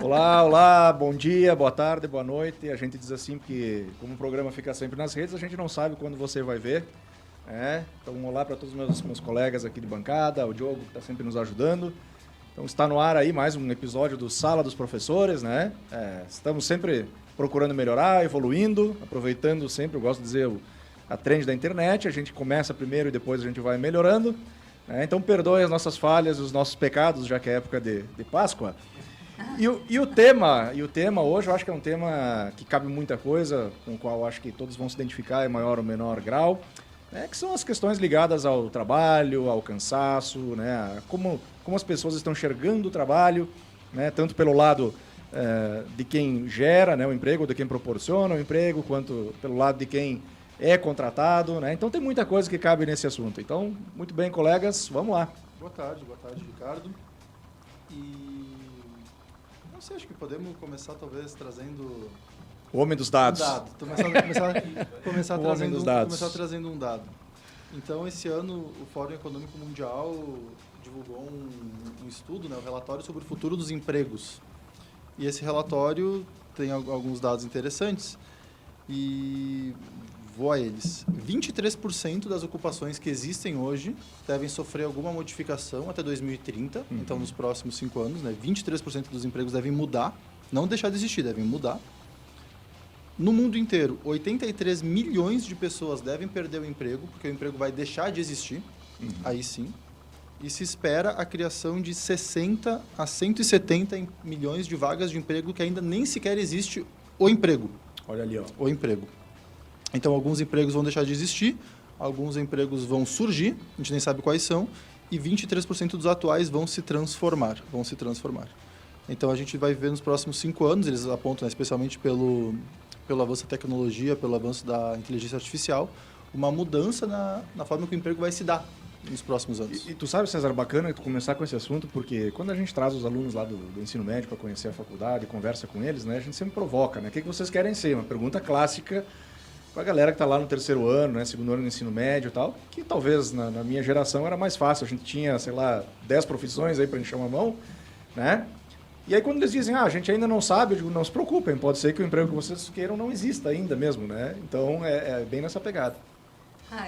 Olá, olá, bom dia, boa tarde, boa noite. A gente diz assim porque, como o programa fica sempre nas redes, a gente não sabe quando você vai ver. Então, um olá para todos os meus colegas aqui de bancada, o Diogo que está sempre nos ajudando. Então, está no ar aí mais um episódio do Sala dos Professores, né? Estamos sempre procurando melhorar, evoluindo, aproveitando sempre, eu gosto de dizer, a trend da internet. A gente começa primeiro e depois a gente vai melhorando. Então, perdoe as nossas falhas e os nossos pecados, já que é época de Páscoa. E o tema hoje, eu acho que é um tema que cabe muita coisa, com o qual eu acho que todos vão se identificar em maior ou menor grau, que são as questões ligadas ao trabalho, ao cansaço, a como as pessoas estão enxergando o trabalho, tanto pelo lado de quem gera o emprego, de quem proporciona o emprego, quanto pelo lado de quem é contratado. Então tem muita coisa que cabe nesse assunto. Então, muito bem, colegas, vamos lá. Boa tarde, Ricardo. Não sei, acho que podemos começar talvez trazendo... O homem dos dados. Começar trazendo um dado. Então, esse ano, o Fórum Econômico Mundial divulgou um estudo, o relatório sobre o futuro dos empregos. E esse relatório tem alguns dados interessantes e vou a eles. 23% das ocupações que existem hoje devem sofrer alguma modificação até 2030, então nos próximos 5 anos. 23% dos empregos devem mudar, não deixar de existir, devem mudar. No mundo inteiro, 83 milhões de pessoas devem perder o emprego, porque o emprego vai deixar de existir, aí sim. E se espera a criação de 60 a 170 milhões de vagas de emprego que ainda nem sequer existe o emprego. Olha ali, ó. O emprego. Então, alguns empregos vão deixar de existir, alguns empregos vão surgir, a gente nem sabe quais são, e 23% dos atuais vão se transformar. Então, a gente vai ver nos próximos 5 anos, eles apontam especialmente pelo avanço da tecnologia, pelo avanço da inteligência artificial, uma mudança na forma que o emprego vai se dar nos próximos anos. E tu sabe, César, bacana tu começar com esse assunto, porque quando a gente traz os alunos lá do ensino médio para conhecer a faculdade, conversa com eles, a gente sempre provoca, O que vocês querem ser? Uma pergunta clássica para a galera que está lá no terceiro ano, segundo ano do ensino médio e tal, que talvez na minha geração era mais fácil. A gente tinha, 10 profissões aí para encher uma mão, E aí quando eles dizem, a gente ainda não sabe, eu digo, não se preocupem, pode ser que o emprego que vocês queiram não exista ainda mesmo, Então, é bem nessa pegada.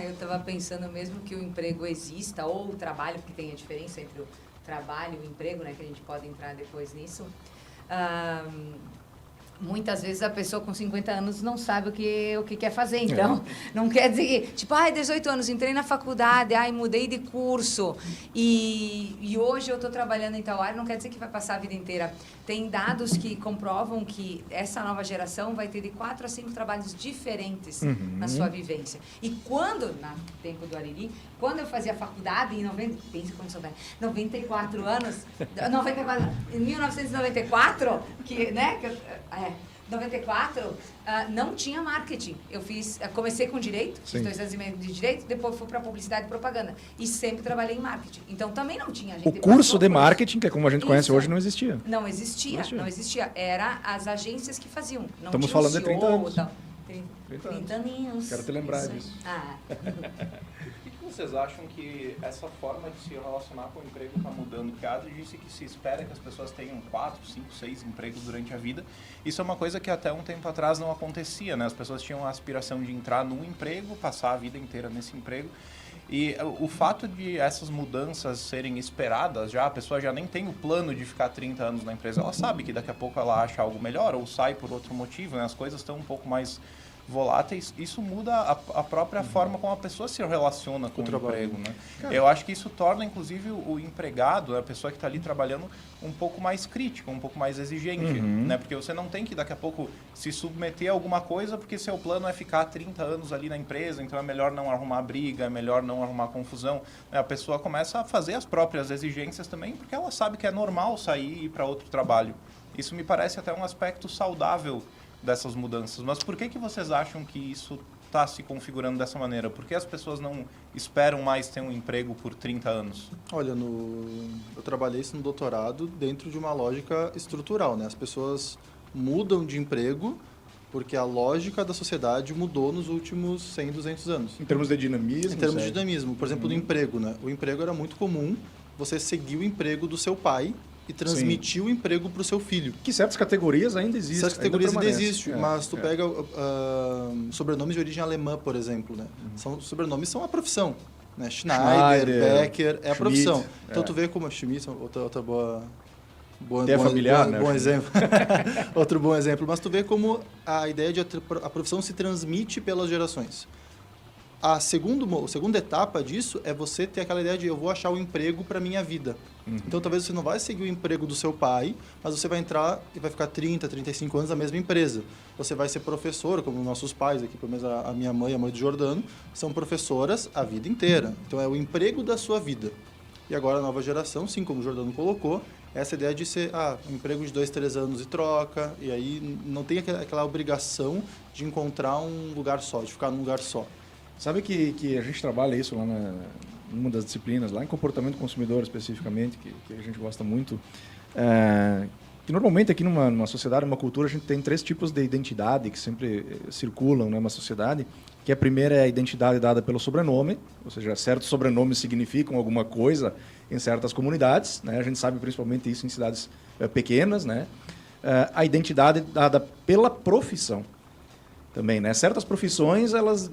Eu estava pensando mesmo que o emprego exista, ou o trabalho, porque tem a diferença entre o trabalho e o emprego, que a gente pode entrar depois nisso. Muitas vezes a pessoa com 50 anos não sabe o que quer fazer, então não quer dizer que, 18 anos, entrei na faculdade, mudei de curso e hoje eu estou trabalhando em tal área, não quer dizer que vai passar a vida inteira. Tem dados que comprovam que essa nova geração vai ter de 4 a 5 trabalhos diferentes na sua vivência. E quando, no tempo do Ariri, quando eu fazia faculdade, em 94 anos, em 1994, 94, não tinha marketing. Comecei com direito, fiz 2 anos e meio de direito, depois fui para publicidade e propaganda. E sempre trabalhei em marketing. Então também não tinha. O curso de marketing, que é como a gente conhece hoje, não existia. Não existia. Era as agências que faziam. Não Estamos tinha falando de 30 anos. 30 anos. Quero te lembrar disso. O que vocês acham que essa forma de se relacionar com o emprego está mudando? Porque a Adri disse que se espera que as pessoas tenham 4, 5, 6 empregos durante a vida. Isso é uma coisa que até um tempo atrás não acontecia, As pessoas tinham a aspiração de entrar num emprego, passar a vida inteira nesse emprego. E o fato de essas mudanças serem esperadas, a pessoa já nem tem o plano de ficar 30 anos na empresa. Ela sabe que daqui a pouco ela acha algo melhor ou sai por outro motivo, As coisas estão um pouco mais voláteis, isso muda a própria forma como a pessoa se relaciona com o emprego, Eu acho que isso torna, inclusive, o empregado, a pessoa que está ali trabalhando, um pouco mais crítico, um pouco mais exigente, Porque você não tem que, daqui a pouco, se submeter a alguma coisa, porque seu plano é ficar 30 anos ali na empresa, então é melhor não arrumar briga, é melhor não arrumar confusão. A pessoa começa a fazer as próprias exigências também, porque ela sabe que é normal sair e ir para outro trabalho. Isso me parece até um aspecto saudável dessas mudanças. Mas por que vocês acham que isso está se configurando dessa maneira? Por que as pessoas não esperam mais ter um emprego por 30 anos? Olha, eu trabalhei isso no doutorado dentro de uma lógica estrutural, As pessoas mudam de emprego porque a lógica da sociedade mudou nos últimos 100, 200 anos. Em termos de dinamismo? Em termos de dinamismo. Por exemplo, do emprego, O emprego era muito comum você seguir o emprego do seu pai e transmitir o emprego para o seu filho. Que certas categorias ainda existem. Certas categorias ainda existem, mas tu pega sobrenomes de origem alemã, por exemplo, né? Sobrenomes são a profissão. Né? Schneider, Becker, é a profissão. Então tu vê como Schmidt, outra boa familiar, né? Bom exemplo. Outro bom exemplo. Mas tu vê como a ideia de a profissão se transmite pelas gerações. A segunda etapa disso é você ter aquela ideia de eu vou achar um emprego para minha vida. Então, talvez você não vai seguir o emprego do seu pai, mas você vai entrar e vai ficar 30, 35 anos na mesma empresa. Você vai ser professor, como nossos pais aqui, pelo menos a minha mãe e a mãe do Jordano, são professoras a vida inteira. Então, é o emprego da sua vida. E agora a nova geração, sim, como o Jordano colocou, essa ideia de ser um emprego de 2, 3 anos e troca, e aí não tem aquela obrigação de encontrar um lugar só, de ficar num lugar só. Sabe que a gente trabalha isso lá numa das disciplinas, lá em comportamento do consumidor especificamente, que a gente gosta muito, que normalmente aqui numa sociedade, numa cultura, a gente tem 3 tipos de identidade que sempre circulam numa sociedade, que a primeira é a identidade dada pelo sobrenome, ou seja, certos sobrenomes significam alguma coisa em certas comunidades, né? A gente sabe principalmente isso em cidades pequenas, né? A identidade dada pela profissão. Também, né? Certas profissões, elas,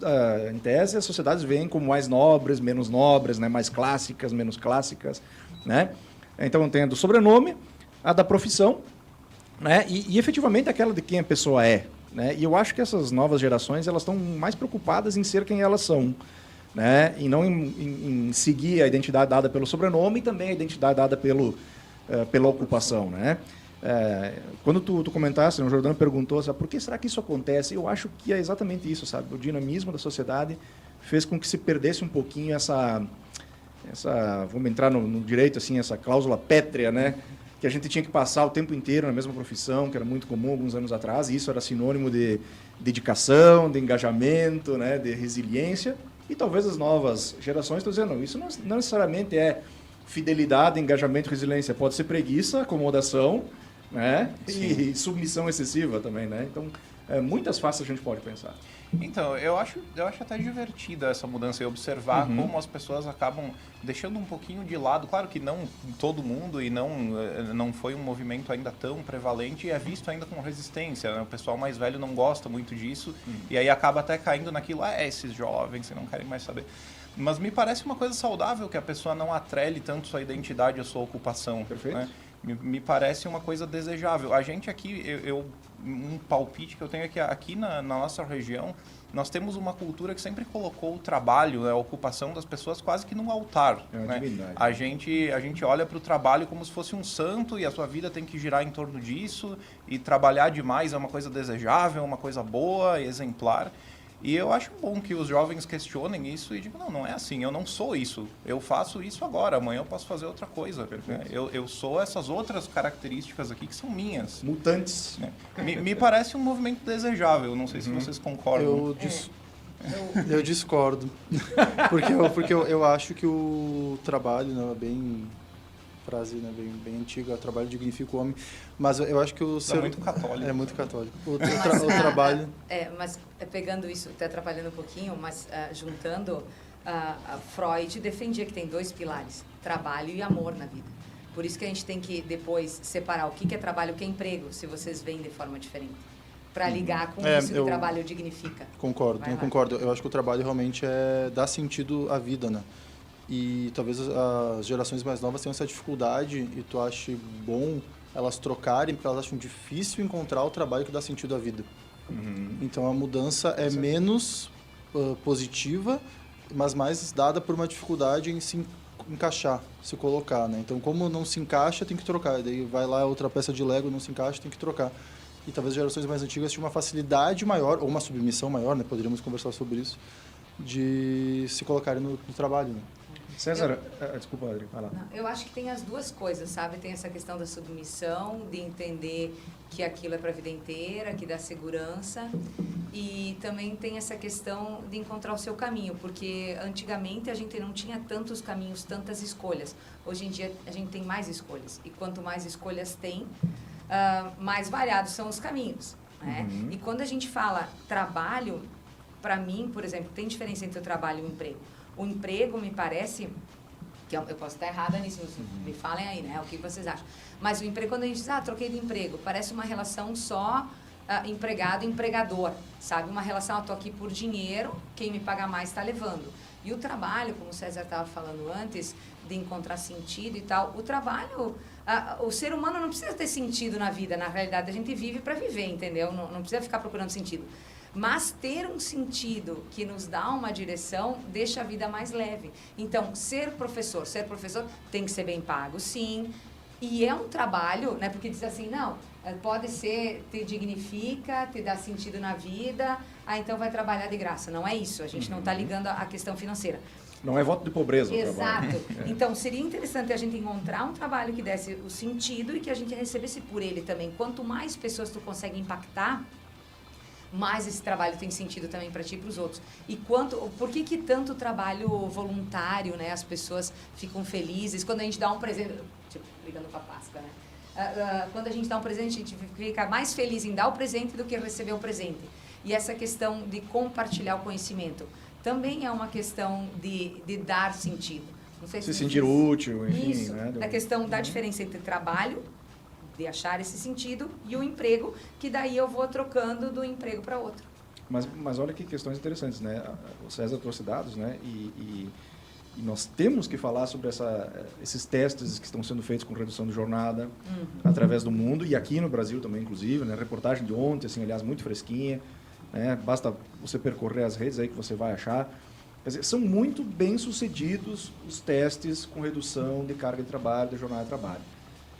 em tese, as sociedades veem como mais nobres, menos nobres, né? Mais clássicas, menos clássicas, né? Então, tem a do sobrenome, a da profissão, né? E efetivamente aquela de quem a pessoa é, né? E eu acho que essas novas gerações, elas estão mais preocupadas em ser quem elas são, né? E não em seguir a identidade dada pelo sobrenome e também a identidade dada pela ocupação, né? Quando tu comentaste, o Jordano perguntou, sabe, por que será que isso acontece? Eu acho que é exatamente isso, sabe? O dinamismo da sociedade fez com que se perdesse um pouquinho essa vamos entrar no direito, assim, essa cláusula pétrea, né? Que a gente tinha que passar o tempo inteiro na mesma profissão, que era muito comum alguns anos atrás, e isso era sinônimo de dedicação, de engajamento, né? De resiliência, e talvez as novas gerações estão dizendo, não, isso não necessariamente é fidelidade, engajamento e resiliência, pode ser preguiça, acomodação, né? E submissão excessiva também, né? Então, muitas faces a gente pode pensar. Então, eu acho até divertida essa mudança e observar como as pessoas acabam deixando um pouquinho de lado. Claro que não todo mundo e não foi um movimento ainda tão prevalente e é visto ainda com resistência, né? O pessoal mais velho não gosta muito disso e aí acaba até caindo naquilo, esses jovens que não querem mais saber. Mas me parece uma coisa saudável que a pessoa não atrele tanto sua identidade à sua ocupação. Perfeito. Né? Me parece uma coisa desejável. A gente aqui, um palpite que eu tenho é que aqui na nossa região, nós temos uma cultura que sempre colocou o trabalho, né, a ocupação das pessoas quase que num altar. Né? A gente olha para o trabalho como se fosse um santo e a sua vida tem que girar em torno disso e trabalhar demais é uma coisa desejável, uma coisa boa, exemplar. E eu acho bom que os jovens questionem isso e digam, não é assim, eu não sou isso, eu faço isso agora, amanhã eu posso fazer outra coisa. Né? Eu sou essas outras características aqui que são minhas. Mutantes. Me parece um movimento desejável, não sei se vocês concordam. Eu discordo, porque eu acho que o trabalho, né, bem... frase, né, bem antiga, o trabalho dignifica o homem, mas eu acho que o ser... É muito católico. É muito católico. O trabalho... mas pegando isso, até atrapalhando um pouquinho, mas juntando, a Freud defendia que tem 2 pilares, trabalho e amor na vida. Por isso que a gente tem que depois separar o que é trabalho e o que é emprego, se vocês veem de forma diferente. Para ligar com isso que o trabalho dignifica. Concordo. Eu acho que o trabalho realmente dá sentido à vida, né? E talvez as gerações mais novas tenham essa dificuldade e tu ache bom elas trocarem, porque elas acham difícil encontrar o trabalho que dá sentido à vida. Então a mudança é menos positiva, mas mais dada por uma dificuldade em se encaixar, se colocar, né? Então como não se encaixa, tem que trocar. Daí vai lá outra peça de Lego, não se encaixa, tem que trocar. E talvez as gerações mais antigas tinham uma facilidade maior, ou uma submissão maior, né? Poderíamos conversar sobre isso, de se colocarem no trabalho, né? César, desculpa, Adri, vai lá. Não, eu acho que tem as duas coisas, sabe? Tem essa questão da submissão, de entender que aquilo é para a vida inteira, que dá segurança. E também tem essa questão de encontrar o seu caminho, porque antigamente a gente não tinha tantos caminhos, tantas escolhas. Hoje em dia a gente tem mais escolhas. E quanto mais escolhas tem, mais variados são os caminhos. Né? E quando a gente fala trabalho, para mim, por exemplo, tem diferença entre o trabalho e o emprego. O emprego, me parece, que eu posso estar errada nisso, me falem aí, né? O que vocês acham? Mas o emprego, quando a gente diz, troquei de emprego, parece uma relação só empregado-empregador, sabe? Uma relação, estou aqui por dinheiro, quem me paga mais está levando. E o trabalho, como o César estava falando antes, de encontrar sentido e tal, o trabalho, o ser humano não precisa ter sentido na vida, na realidade a gente vive para viver, entendeu? Não precisa ficar procurando sentido. Mas ter um sentido que nos dá uma direção deixa a vida mais leve. Então, ser professor tem que ser bem pago, sim. E é um trabalho, né? Porque diz assim, não, pode ser, te dignifica, te dá sentido na vida, então vai trabalhar de graça. Não é isso, a gente não está ligando a questão financeira. Não é voto de pobreza o trabalho. Exato. É. Então, seria interessante a gente encontrar um trabalho que desse o sentido e que a gente recebesse por ele também. Quanto mais pessoas tu consegue impactar, mais esse trabalho tem sentido também para ti e para os outros. E por que tanto trabalho voluntário, né? As pessoas ficam felizes quando a gente dá um presente, tipo, ligando para a Páscoa, né? Quando a gente dá um presente, a gente fica mais feliz em dar o presente do que receber o presente. E essa questão de compartilhar o conhecimento também é uma questão de dar sentido. Não sei se sentir útil, enfim. Isso, né? Da questão da diferença entre trabalho, de achar esse sentido, e o emprego, que daí eu vou trocando do emprego para outro. Mas olha que questões interessantes, né? O César trouxe dados, né? E nós temos que falar sobre esses testes que estão sendo feitos com redução de jornada através do mundo, e aqui no Brasil também, inclusive, né? Reportagem de ontem, assim, aliás, muito fresquinha, né? Basta você percorrer as redes aí que você vai achar. Quer dizer, são muito bem sucedidos os testes com redução de carga de trabalho, de jornada de trabalho.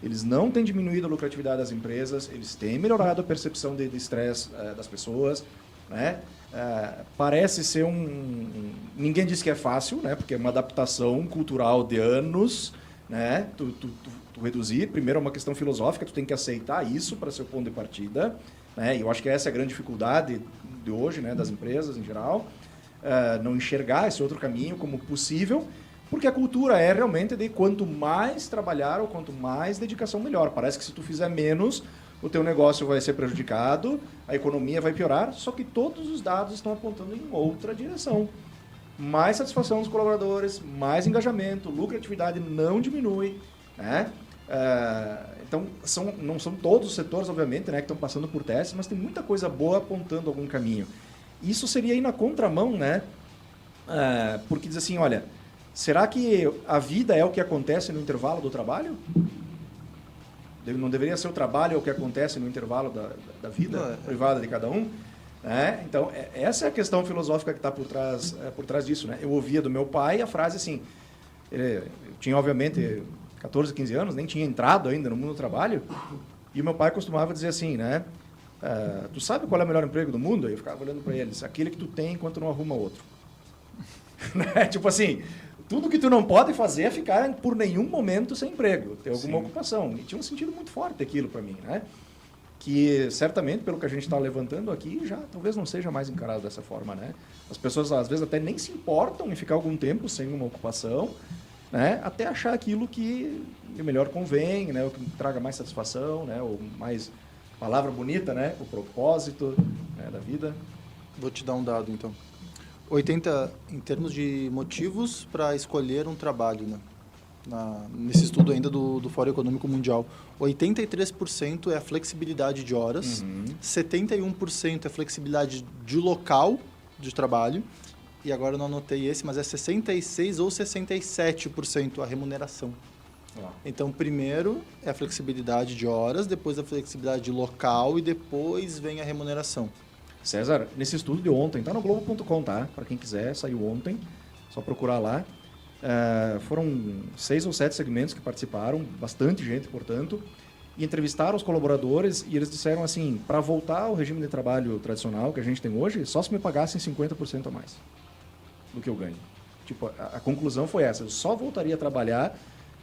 Eles não têm diminuído a lucratividade das empresas, eles têm melhorado a percepção de estresse das pessoas, né? Parece ser ninguém diz que é fácil, né? Porque é uma adaptação cultural de anos, né? Tu reduzir, primeiro é uma questão filosófica, tu tem que aceitar isso para ser o ponto de partida, né? E eu acho que essa é a grande dificuldade de hoje, né? Das empresas em geral, não enxergar esse outro caminho como possível, porque a cultura é realmente de quanto mais trabalhar ou quanto mais dedicação, melhor. Parece que se tu fizer menos, o teu negócio vai ser prejudicado, a economia vai piorar, só que todos os dados estão apontando em outra direção. Mais satisfação dos colaboradores, mais engajamento, lucratividade não diminui, né? Então, não são todos os setores, obviamente, né, que estão passando por testes, mas tem muita coisa boa apontando algum caminho. Isso seria ir na contramão, né? Porque diz assim, olha, será que a vida é o que acontece no intervalo do trabalho? Não deveria ser o trabalho o que acontece no intervalo da vida privada de cada um? Então, essa é a questão filosófica que está por trás disso, né? Eu ouvia do meu pai a frase assim, eu tinha, obviamente, 14, 15 anos, nem tinha entrado ainda no mundo do trabalho, e o meu pai costumava dizer assim, né? Tu sabe qual é o melhor emprego do mundo? Aí eu ficava olhando para ele, aquele que tu tem enquanto não arruma outro. Tipo assim, tudo que tu não pode fazer é ficar por nenhum momento sem emprego, ter alguma ocupação. E tinha um sentido muito forte aquilo para mim, né? Que certamente, pelo que a gente está levantando aqui, já talvez não seja mais encarado dessa forma, né? As pessoas às vezes até nem se importam em ficar algum tempo sem uma ocupação, né? Até achar aquilo que melhor convém, né? O que traga mais satisfação, né? Ou mais palavra bonita, né? O propósito, né? Da vida. Vou te dar um dado, então. 80, em termos de motivos para escolher um trabalho, né? Nesse estudo ainda do Fórum Econômico Mundial, 83% é a flexibilidade de horas, 71% é a flexibilidade de local de trabalho, e agora eu não anotei esse, mas é 66% ou 67% a remuneração. Então, primeiro é a flexibilidade de horas, depois a flexibilidade de local e depois vem a remuneração. César, nesse estudo de ontem, tá no Globo.com, tá? Para quem quiser, saiu ontem, só procurar lá. Foram 6 ou 7 segmentos que participaram, bastante gente, portanto, e entrevistaram os colaboradores e eles disseram assim, para voltar ao regime de trabalho tradicional que a gente tem hoje, só se me pagassem 50% a mais do que eu ganho. Tipo, a conclusão foi essa, eu só voltaria a trabalhar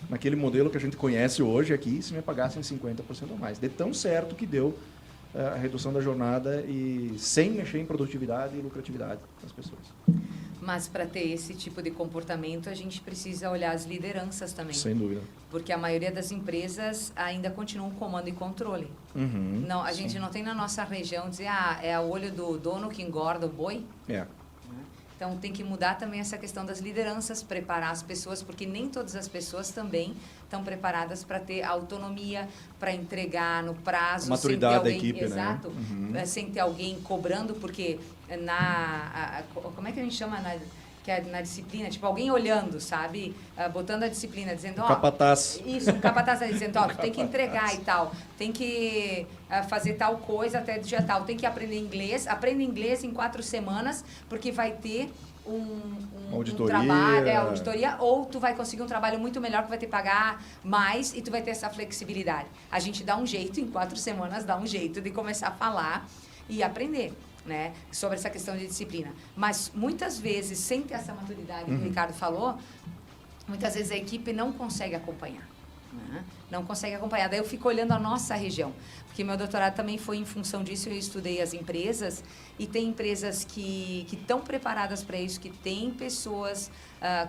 naquele modelo que a gente conhece hoje aqui se me pagassem 50% a mais. De tão certo que deu a redução da jornada e sem mexer em produtividade e lucratividade das pessoas. Mas para ter esse tipo de comportamento, a gente precisa olhar as lideranças também. Sem dúvida. Porque a maioria das empresas ainda continuam comando e controle. Não, a gente não tem na nossa região dizer, é o olho do dono que engorda o boi. É. Então, tem que mudar também essa questão das lideranças, preparar as pessoas, porque nem todas as pessoas também estão preparadas para ter autonomia, para entregar no prazo. A maturidade sem ter alguém, da equipe, exato, né? Sem ter alguém cobrando, porque como é que a gente chama que é na disciplina, tipo, alguém olhando, sabe? Botando a disciplina, dizendo, ó... capataz. Isso, um capataz dizendo, ó, tu tem que entregar e tal, tem que fazer tal coisa até do dia tal, tem que aprender inglês, aprende inglês em 4 semanas, porque vai ter um trabalho, auditoria, ou tu vai conseguir um trabalho muito melhor que vai te pagar mais e tu vai ter essa flexibilidade. A gente dá um jeito, em 4 semanas, dá um jeito de começar a falar e aprender. Né, sobre essa questão de disciplina. Mas, muitas vezes, sem ter essa maturidade que o Ricardo falou, muitas vezes a equipe não consegue acompanhar. Né? Não consegue acompanhar. Daí eu fico olhando a nossa região, porque meu doutorado também foi em função disso, eu estudei as empresas, e tem empresas que estão preparadas para isso, que têm pessoas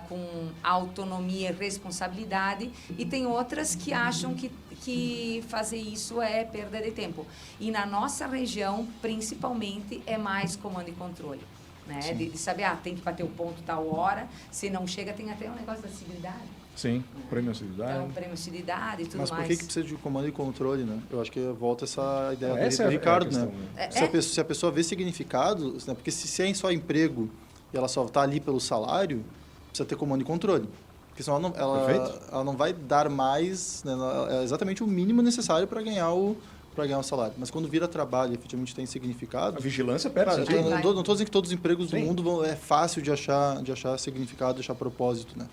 com autonomia e responsabilidade, e tem outras que acham que fazer isso é perda de tempo. E na nossa região, principalmente, é mais comando e controle. Né? De saber, tem que bater o ponto tal hora, se não chega, tem até um negócio da civilidade. Sim, prêmio-civilidade. Então, prêmio-civilidade e tudo mais. Mas por que precisa de comando e controle, né? Eu acho que volta essa ideia do Ricardo, questão, né? Se a pessoa vê significado, né? Porque se é só emprego e ela só está ali pelo salário, precisa ter comando e controle. Porque senão ela não vai dar mais, né? É exatamente o mínimo necessário para ganhar o salário. Mas quando vira trabalho e efetivamente tem significado... A vigilância perde sentido. Não estou dizendo que todos os empregos do mundo é fácil de achar significado, de achar propósito, né?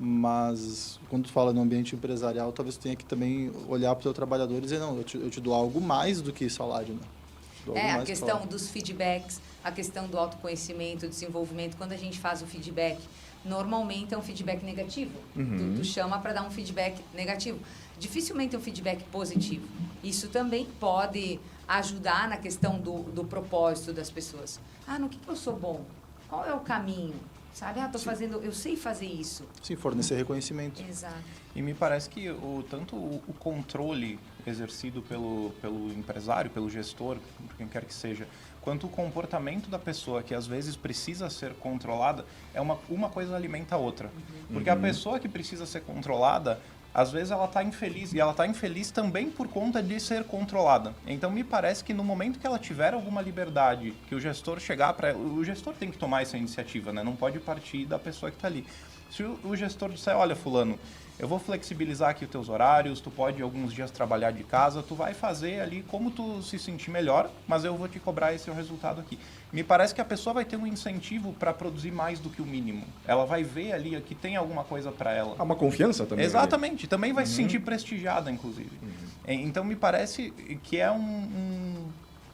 Mas quando tu fala no ambiente empresarial, talvez tu tenha que também olhar para o teu trabalhador e dizer, não, eu te dou algo mais do que salário, né? A questão dos feedbacks, a questão do autoconhecimento, do desenvolvimento. Quando a gente faz o feedback, normalmente é um feedback negativo. Tu chama para dar um feedback negativo. Dificilmente é um feedback positivo. Isso também pode ajudar na questão do propósito das pessoas. No que eu sou bom? Qual é o caminho? Sabe? Eu sei fazer isso. Sim, fornecer reconhecimento. Exato. E me parece que tanto o controle exercido pelo empresário, pelo gestor, por quem quer que seja, quanto o comportamento da pessoa, que às vezes precisa ser controlada, uma coisa alimenta a outra. Porque a pessoa que precisa ser controlada, às vezes ela está infeliz, e ela está infeliz também por conta de ser controlada. Então, me parece que no momento que ela tiver alguma liberdade, que o gestor chegar para ela, o gestor tem que tomar essa iniciativa, né? Não pode partir da pessoa que está ali. Se o gestor disser, olha, fulano, eu vou flexibilizar aqui os teus horários, tu pode alguns dias trabalhar de casa, tu vai fazer ali como tu se sentir melhor, mas eu vou te cobrar esse resultado aqui. Me parece que a pessoa vai ter um incentivo para produzir mais do que o mínimo. Ela vai ver ali que tem alguma coisa para ela. Há uma confiança também. Exatamente. Também vai se sentir prestigiada, inclusive. Então, me parece que é um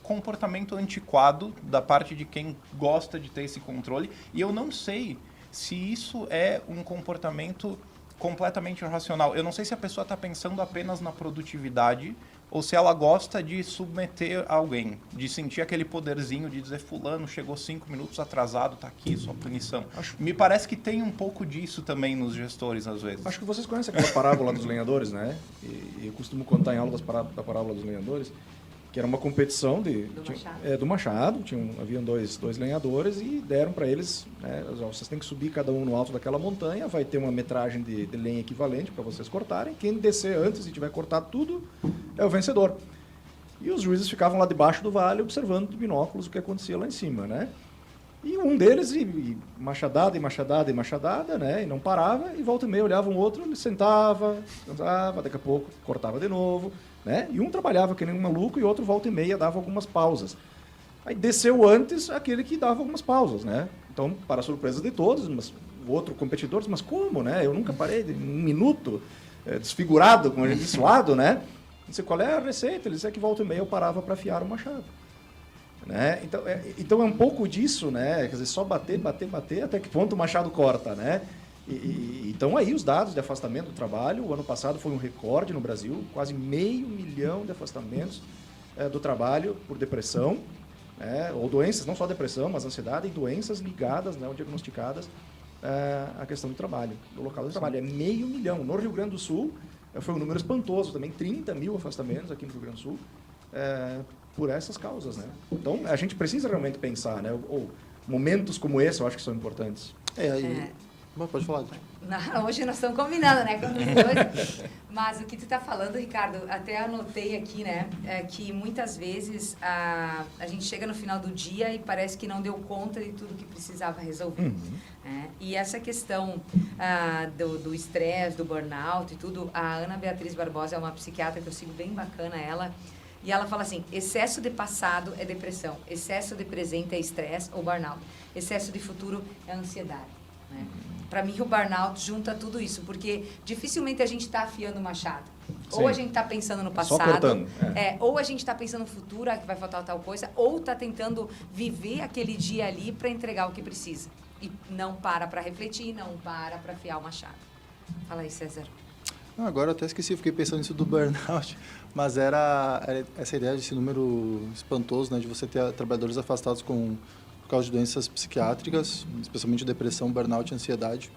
comportamento antiquado da parte de quem gosta de ter esse controle. E eu não sei se isso é um comportamento completamente irracional. Eu não sei se a pessoa está pensando apenas na produtividade ou se ela gosta de submeter alguém, de sentir aquele poderzinho de dizer, fulano chegou 5 minutos atrasado, tá aqui, sua punição. Me parece que tem um pouco disso também nos gestores, às vezes. Acho que vocês conhecem aquela parábola dos lenhadores, né? E eu costumo contar em aulas da parábola dos lenhadores, que era uma competição do Machado. Haviam dois lenhadores e deram para eles, né, vocês têm que subir cada um no alto daquela montanha, vai ter uma metragem de lenha equivalente para vocês cortarem, quem descer antes e tiver cortado tudo é o vencedor. E os juízes ficavam lá debaixo do vale observando de binóculos o que acontecia lá em cima, né? E um deles, e machadada, né? E não parava, e volta e meia olhava um outro, ele sentava, daqui a pouco cortava de novo, né? E um trabalhava que nem um maluco e outro volta e meia dava algumas pausas. Aí desceu antes aquele que dava algumas pausas, né? Então, para a surpresa de todos, mas o outro competidor disse, mas como, né? Eu nunca parei de 1 minuto, desfigurado, como a gente disse, suado, né? Disse, qual é a receita? Ele disse que volta e meia eu parava para afiar o machado. Né? Então é um pouco disso, né? Quer dizer, só bater, até que ponto o machado corta, né? Então aí os dados de afastamento do trabalho, o ano passado foi um recorde no Brasil, quase 500 mil de afastamentos do trabalho por depressão, né? Ou doenças, não só depressão, mas ansiedade e doenças ligadas, né, ou diagnosticadas à questão do trabalho, do local do trabalho. É 500 mil. No Rio Grande do Sul, foi um número espantoso também, 30 mil afastamentos aqui no Rio Grande do Sul, por essas causas, né? Então, a gente precisa realmente pensar, né? Ou momentos como esse eu acho que são importantes. Pode falar. Não, hoje nós estamos combinando, né? Com os dois. Mas o que tu está falando, Ricardo, até anotei aqui, né? É que muitas vezes a gente chega no final do dia e parece que não deu conta de tudo que precisava resolver. Né? E essa questão do estresse, do burnout e tudo, a Ana Beatriz Barbosa é uma psiquiatra que eu sigo bem bacana, ela. E ela fala assim, excesso de passado é depressão, excesso de presente é estresse ou burnout, excesso de futuro é ansiedade. Né? Para mim, o burnout junta tudo isso, porque dificilmente a gente está afiando o machado. Sim. Ou a gente está pensando no passado, só cortando. Ou a gente está pensando no futuro, que vai faltar tal coisa, ou está tentando viver aquele dia ali para entregar o que precisa. E não para refletir, não para afiar o machado. Fala aí, César. Não, agora eu até esqueci, fiquei pensando nisso do burnout, mas era essa ideia desse número espantoso, né, de você ter trabalhadores afastados por causa de doenças psiquiátricas, especialmente depressão, burnout e ansiedade,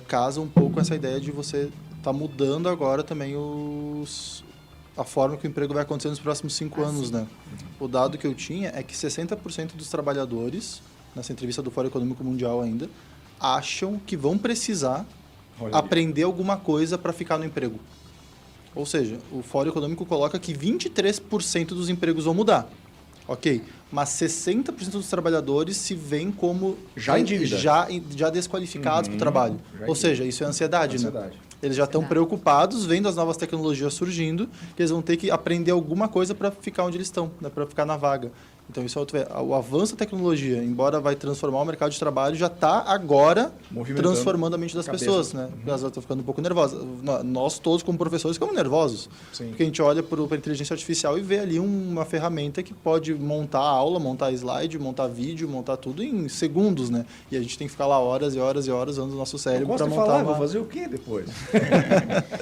casa um pouco essa ideia de você estar mudando agora também a forma que o emprego vai acontecer nos próximos 5 anos, né? O dado que eu tinha é que 60% dos trabalhadores, nessa entrevista do Fórum Econômico Mundial ainda, acham que vão precisar aprender alguma coisa para ficar no emprego. Ou seja, o Fórum Econômico coloca que 23% dos empregos vão mudar. Ok, mas 60% dos trabalhadores se veem como já em dívida, já desqualificados para o trabalho. Ou seja, isso é ansiedade, né? Eles já estão preocupados, vendo as novas tecnologias surgindo, que eles vão ter que aprender alguma coisa para ficar onde eles estão, né? Para ficar na vaga. Então, isso é o avanço da tecnologia, embora vai transformar o mercado de trabalho, já está agora transformando a mente das pessoas, né? Elas estão ficando um pouco nervosas. Nós todos, como professores, ficamos nervosos. Sim. Porque a gente olha para a inteligência artificial e vê ali uma ferramenta que pode montar aula, montar slide, montar vídeo, montar tudo em segundos, né? E a gente tem que ficar lá horas e horas e horas usando o nosso cérebro para montar vou fazer o quê depois?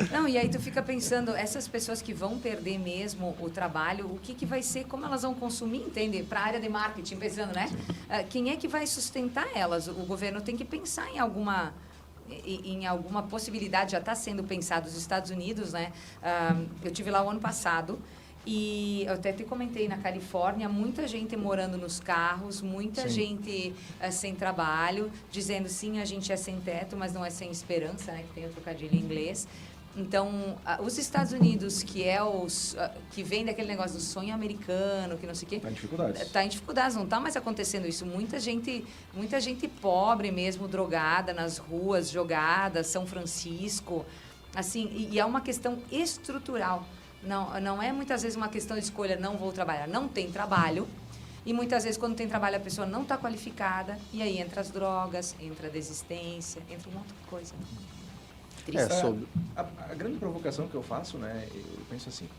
Não, e aí tu fica pensando, essas pessoas que vão perder mesmo o trabalho, o que vai ser, como elas vão consumir, entende? Para a área de marketing, pensando, né? Quem é que vai sustentar elas? O governo tem que pensar em alguma possibilidade, já está sendo pensado. Os Estados Unidos, né? Eu tive lá o ano passado e eu até te comentei, na Califórnia, muita gente morando nos carros, muita gente sem trabalho, dizendo sim, a gente é sem teto, mas não é sem esperança, né? Que tem o trocadilho em inglês. Então, os Estados Unidos, que vem daquele negócio do sonho americano, que não sei o quê... Está em dificuldades. Está em dificuldades, não está mais acontecendo isso. Muita gente pobre mesmo, drogada nas ruas, jogada, São Francisco. Assim, e é uma questão estrutural. Não é muitas vezes uma questão de escolha, não vou trabalhar. Não tem trabalho. E muitas vezes, quando tem trabalho, a pessoa não está qualificada. E aí entra as drogas, entra a desistência, entra um monte de coisa. A grande provocação que eu faço, né, eu penso assim,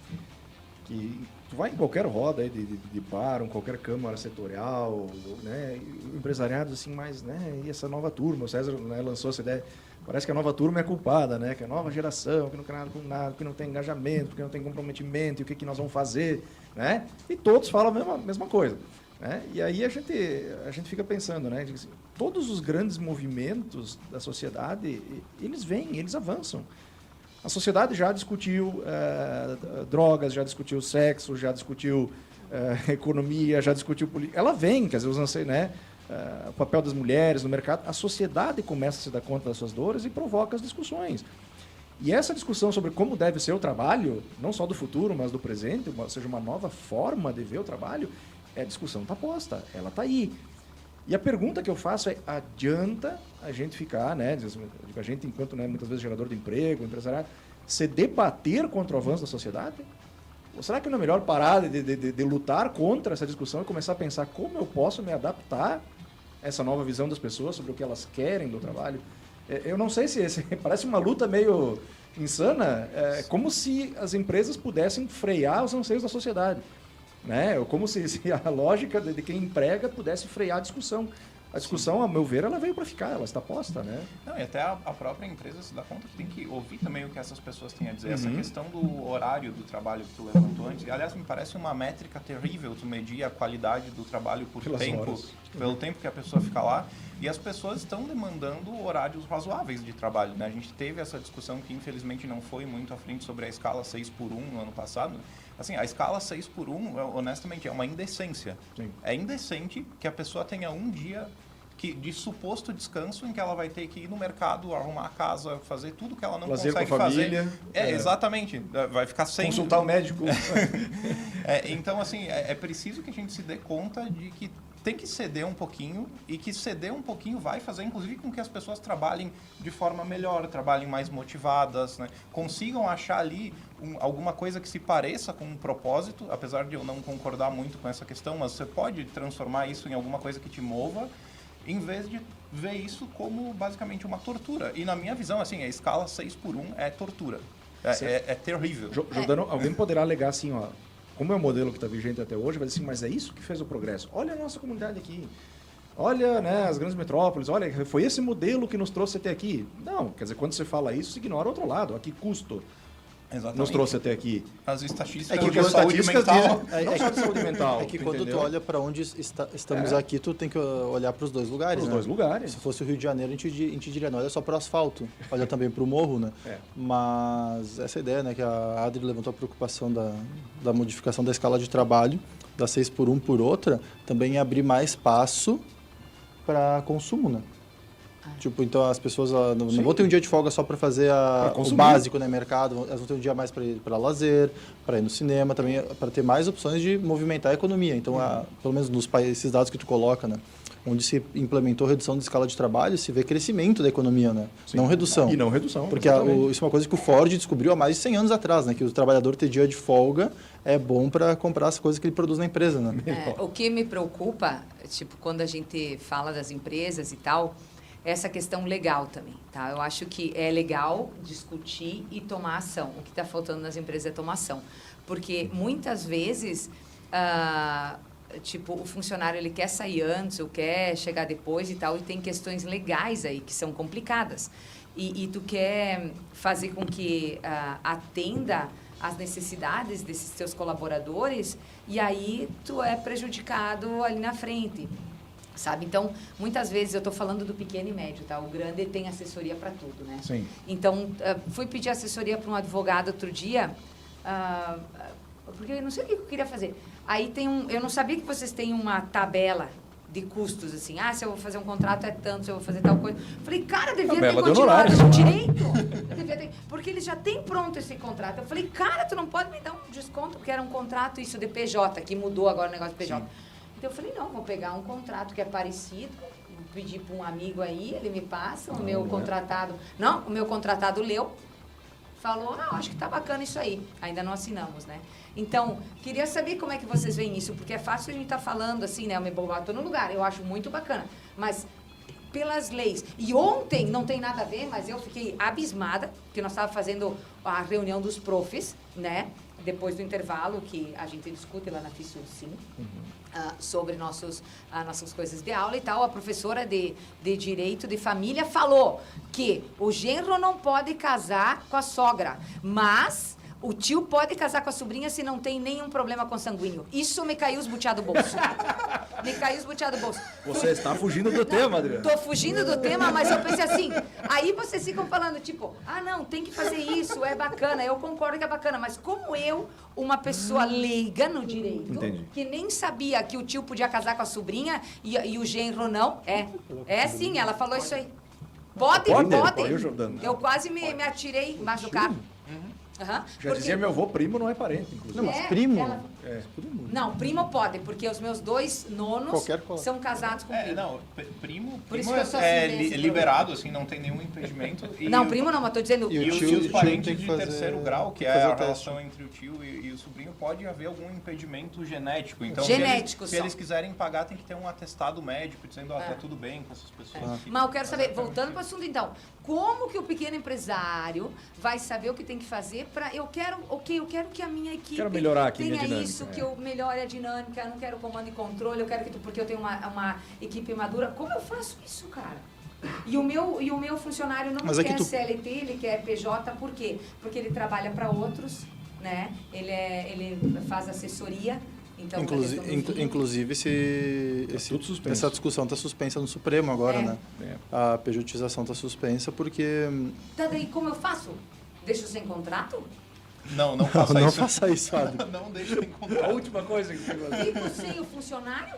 que tu vai em qualquer roda aí de bar, em qualquer câmara setorial, né, o empresariado assim, mas, né, e essa nova turma, o César, né, lançou essa ideia, parece que a nova turma é culpada, né, que a nova geração, que não quer nada com nada, que não tem engajamento, que não tem comprometimento, e o que nós vamos fazer, né, e todos falam a mesma coisa. Né? E aí a gente fica pensando, né? Todos os grandes movimentos da sociedade, eles vêm, eles avançam. A sociedade já discutiu drogas, já discutiu sexo, já discutiu economia, já discutiu política. Ela vem, quer dizer, né? O papel das mulheres no mercado. A sociedade começa a se dar conta das suas dores e provoca as discussões. E essa discussão sobre como deve ser o trabalho, não só do futuro, mas do presente, ou seja, uma nova forma de ver o trabalho, a discussão está posta, ela está aí. E a pergunta que eu faço é, adianta a gente ficar, né, a gente enquanto, né, muitas vezes gerador de emprego, empresariado, se debater contra o avanço da sociedade? Ou será que não é melhor parar de lutar contra essa discussão e começar a pensar como eu posso me adaptar a essa nova visão das pessoas sobre o que elas querem do trabalho? Eu não sei se parece uma luta meio insana, como se as empresas pudessem frear os anseios da sociedade. Né? Ou como se a lógica de quem emprega pudesse frear a discussão. A discussão, a meu ver, ela veio para ficar, ela está posta, né? Não, e até a própria empresa se dá conta que tem que ouvir também o que essas pessoas têm a dizer. Essa questão do horário do trabalho que tu levantou antes, e, aliás, me parece uma métrica terrível tu medir a qualidade do trabalho pelo tempo que a pessoa fica lá. E as pessoas estão demandando horários razoáveis de trabalho, né? A gente teve essa discussão que, infelizmente, não foi muito à frente sobre a escala 6x1 no ano passado, assim, a escala 6x1, honestamente, é uma indecência. Sim. É indecente que a pessoa tenha um dia de suposto descanso em que ela vai ter que ir no mercado, arrumar a casa, fazer tudo que ela não Lazer consegue com a família, fazer. Exatamente. Vai ficar sem... Consultar o médico. Então, assim, é preciso que a gente se dê conta de que tem que ceder um pouquinho e que ceder um pouquinho vai fazer, inclusive, com que as pessoas trabalhem de forma melhor, trabalhem mais motivadas, né? Consigam achar ali alguma coisa que se pareça com um propósito, apesar de eu não concordar muito com essa questão, mas você pode transformar isso em alguma coisa que te mova, em vez de ver isso como, basicamente, uma tortura. E, na minha visão, assim, a escala 6x1 é tortura. É terrível. Jordano, alguém poderá alegar assim, ó, como é o modelo que está vigente até hoje, vai dizer assim, mas é isso que fez o progresso. Olha a nossa comunidade aqui. Olha, né, as grandes metrópoles, olha, foi esse modelo que nos trouxe até aqui. Não, quer dizer, quando você fala isso, você ignora o outro lado. A que custo nos trouxe até aqui? As estatísticas as estatísticas mental. Não só de saúde mental. É que quando tu olha para onde estamos aqui, tu tem que olhar para os dois lugares. Os dois lugares. Se fosse o Rio de Janeiro, a gente diria, não olha só para o asfalto, olha também para o morro, né? Mas essa ideia, né, que a Adri levantou a preocupação da modificação da escala de trabalho, da 6x1 por outra, também é abrir mais espaço para consumo, né? Tipo, então as pessoas não vão ter um dia de folga só para fazer o básico, né, mercado, elas vão ter um dia mais para lazer, para ir no cinema, também para ter mais opções de movimentar a economia. Então, pelo menos nos países, esses dados que tu coloca, né, onde se implementou redução de escala de trabalho, se vê crescimento da economia, né? Sim. Não redução. E não redução. Porque isso é uma coisa que o Ford descobriu há mais de 100 anos atrás, né, que o trabalhador ter dia de folga é bom para comprar as coisas que ele produz na empresa, né? O que me preocupa, tipo, quando a gente fala das empresas e tal, essa questão legal também, tá? Eu acho que é legal discutir e tomar ação. O que está faltando nas empresas é tomar ação. Porque muitas vezes, tipo, o funcionário ele quer sair antes ou quer chegar depois e tal, e tem questões legais aí que são complicadas. E tu quer fazer com que atenda às necessidades desses teus colaboradores e aí tu é prejudicado ali na frente. Sabe? Então, muitas vezes eu estou falando do pequeno e médio, tá? O grande tem assessoria para tudo, né? Sim. Então, fui pedir assessoria para um advogado outro dia, porque eu não sei o que eu queria fazer. Aí eu não sabia que vocês têm uma tabela de custos, assim. Se eu vou fazer um contrato é tanto, se eu vou fazer tal coisa. Falei, cara, devia ter continuado esse direito. Porque eles já têm pronto esse contrato. Eu falei, cara, tu não pode me dar um desconto, porque era um contrato isso de PJ, que mudou agora o negócio de PJ. Sim. Então, eu falei, não, vou pegar um contrato que é parecido, vou pedir para um amigo aí, ele me passa, o meu contratado... Não, o meu contratado leu, falou, não, acho que tá bacana isso aí. Ainda não assinamos, né? Então, queria saber como é que vocês veem isso, porque é fácil a gente estar falando assim, né? Eu me bobato no lugar, eu acho muito bacana, mas pelas leis. E ontem, não tem nada a ver, mas eu fiquei abismada, porque nós estávamos fazendo a reunião dos profs, né? Depois do intervalo, que a gente discute lá na FISUR, sim, sobre nossas coisas de aula e tal, a professora de Direito de Família falou que o genro não pode casar com a sogra, mas o tio pode casar com a sobrinha se não tem nenhum problema consanguíneo. Isso me caiu os buteados do bolso. Me caiu os buteados do bolso. Você está fugindo do tema, Adriana. Tô fugindo do tema, mas eu pensei assim, aí vocês ficam falando, tipo, não, tem que fazer isso, é bacana, eu concordo que é bacana, mas como eu, uma pessoa leiga no direito, entendi, que nem sabia que o tio podia casar com a sobrinha e o genro não, sim, ela falou isso aí. Pode. Eu quase me atirei embaixo do carro. Já dizia meu avô, primo não é parente, inclusive. Não, mas primo? Primo. Não, primo pode, porque os meus 2 nonos são casados com primo. Não, primo é liberado, assim, não tem nenhum impedimento. Não, primo não, mas estou dizendo... E os parentes de terceiro grau, que é a relação entre o tio e o sobrinho, pode haver algum impedimento genético. Então, se eles quiserem pagar, tem que ter um atestado médico dizendo, tá tudo bem com essas pessoas. Mas eu quero saber, voltando para o assunto então, como que o pequeno empresário vai saber o que tem que fazer para... Eu quero que a minha equipe tenha isso, que eu melhore a dinâmica, eu não quero comando e controle, eu quero que porque eu tenho uma equipe madura. Como eu faço isso, cara? E o meu funcionário não quer CLT, ele quer PJ, por quê? Porque ele trabalha para outros, né? Ele faz assessoria. Então, inclusive, essa discussão está suspensa no Supremo agora, né? A pejotização está suspensa porque... Daí, como eu faço? Deixo sem contrato? Não faça Não isso. faça isso, Adri. Não deixe de encontrar. A última coisa que você vai fazer. Fico sem o funcionário?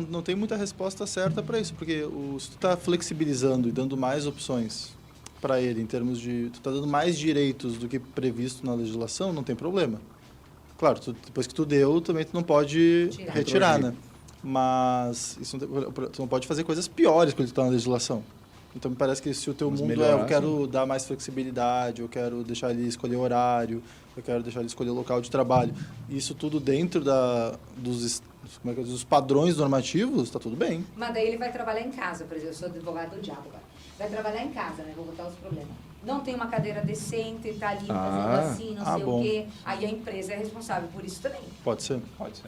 Não tem muita resposta certa para isso, porque se tu está flexibilizando e dando mais opções para ele, em termos de... Tu está dando mais direitos do que previsto na legislação, não tem problema. Claro, depois que tu deu, também tu não pode retirar, né? Mas isso tu não pode fazer coisas piores quando tu está na legislação. Então, me parece que se o teu mundo eu quero dar mais flexibilidade, eu quero deixar ele escolher horário, eu quero deixar ele escolher local de trabalho, isso tudo dentro dos padrões normativos, está tudo bem. Mas daí ele vai trabalhar em casa, por exemplo, eu sou advogado do diabo agora. Vai trabalhar em casa, né? Vou botar os problemas. Não tem uma cadeira decente, tá ali fazendo assim, não sei o quê. Aí a empresa é responsável por isso também. Pode ser.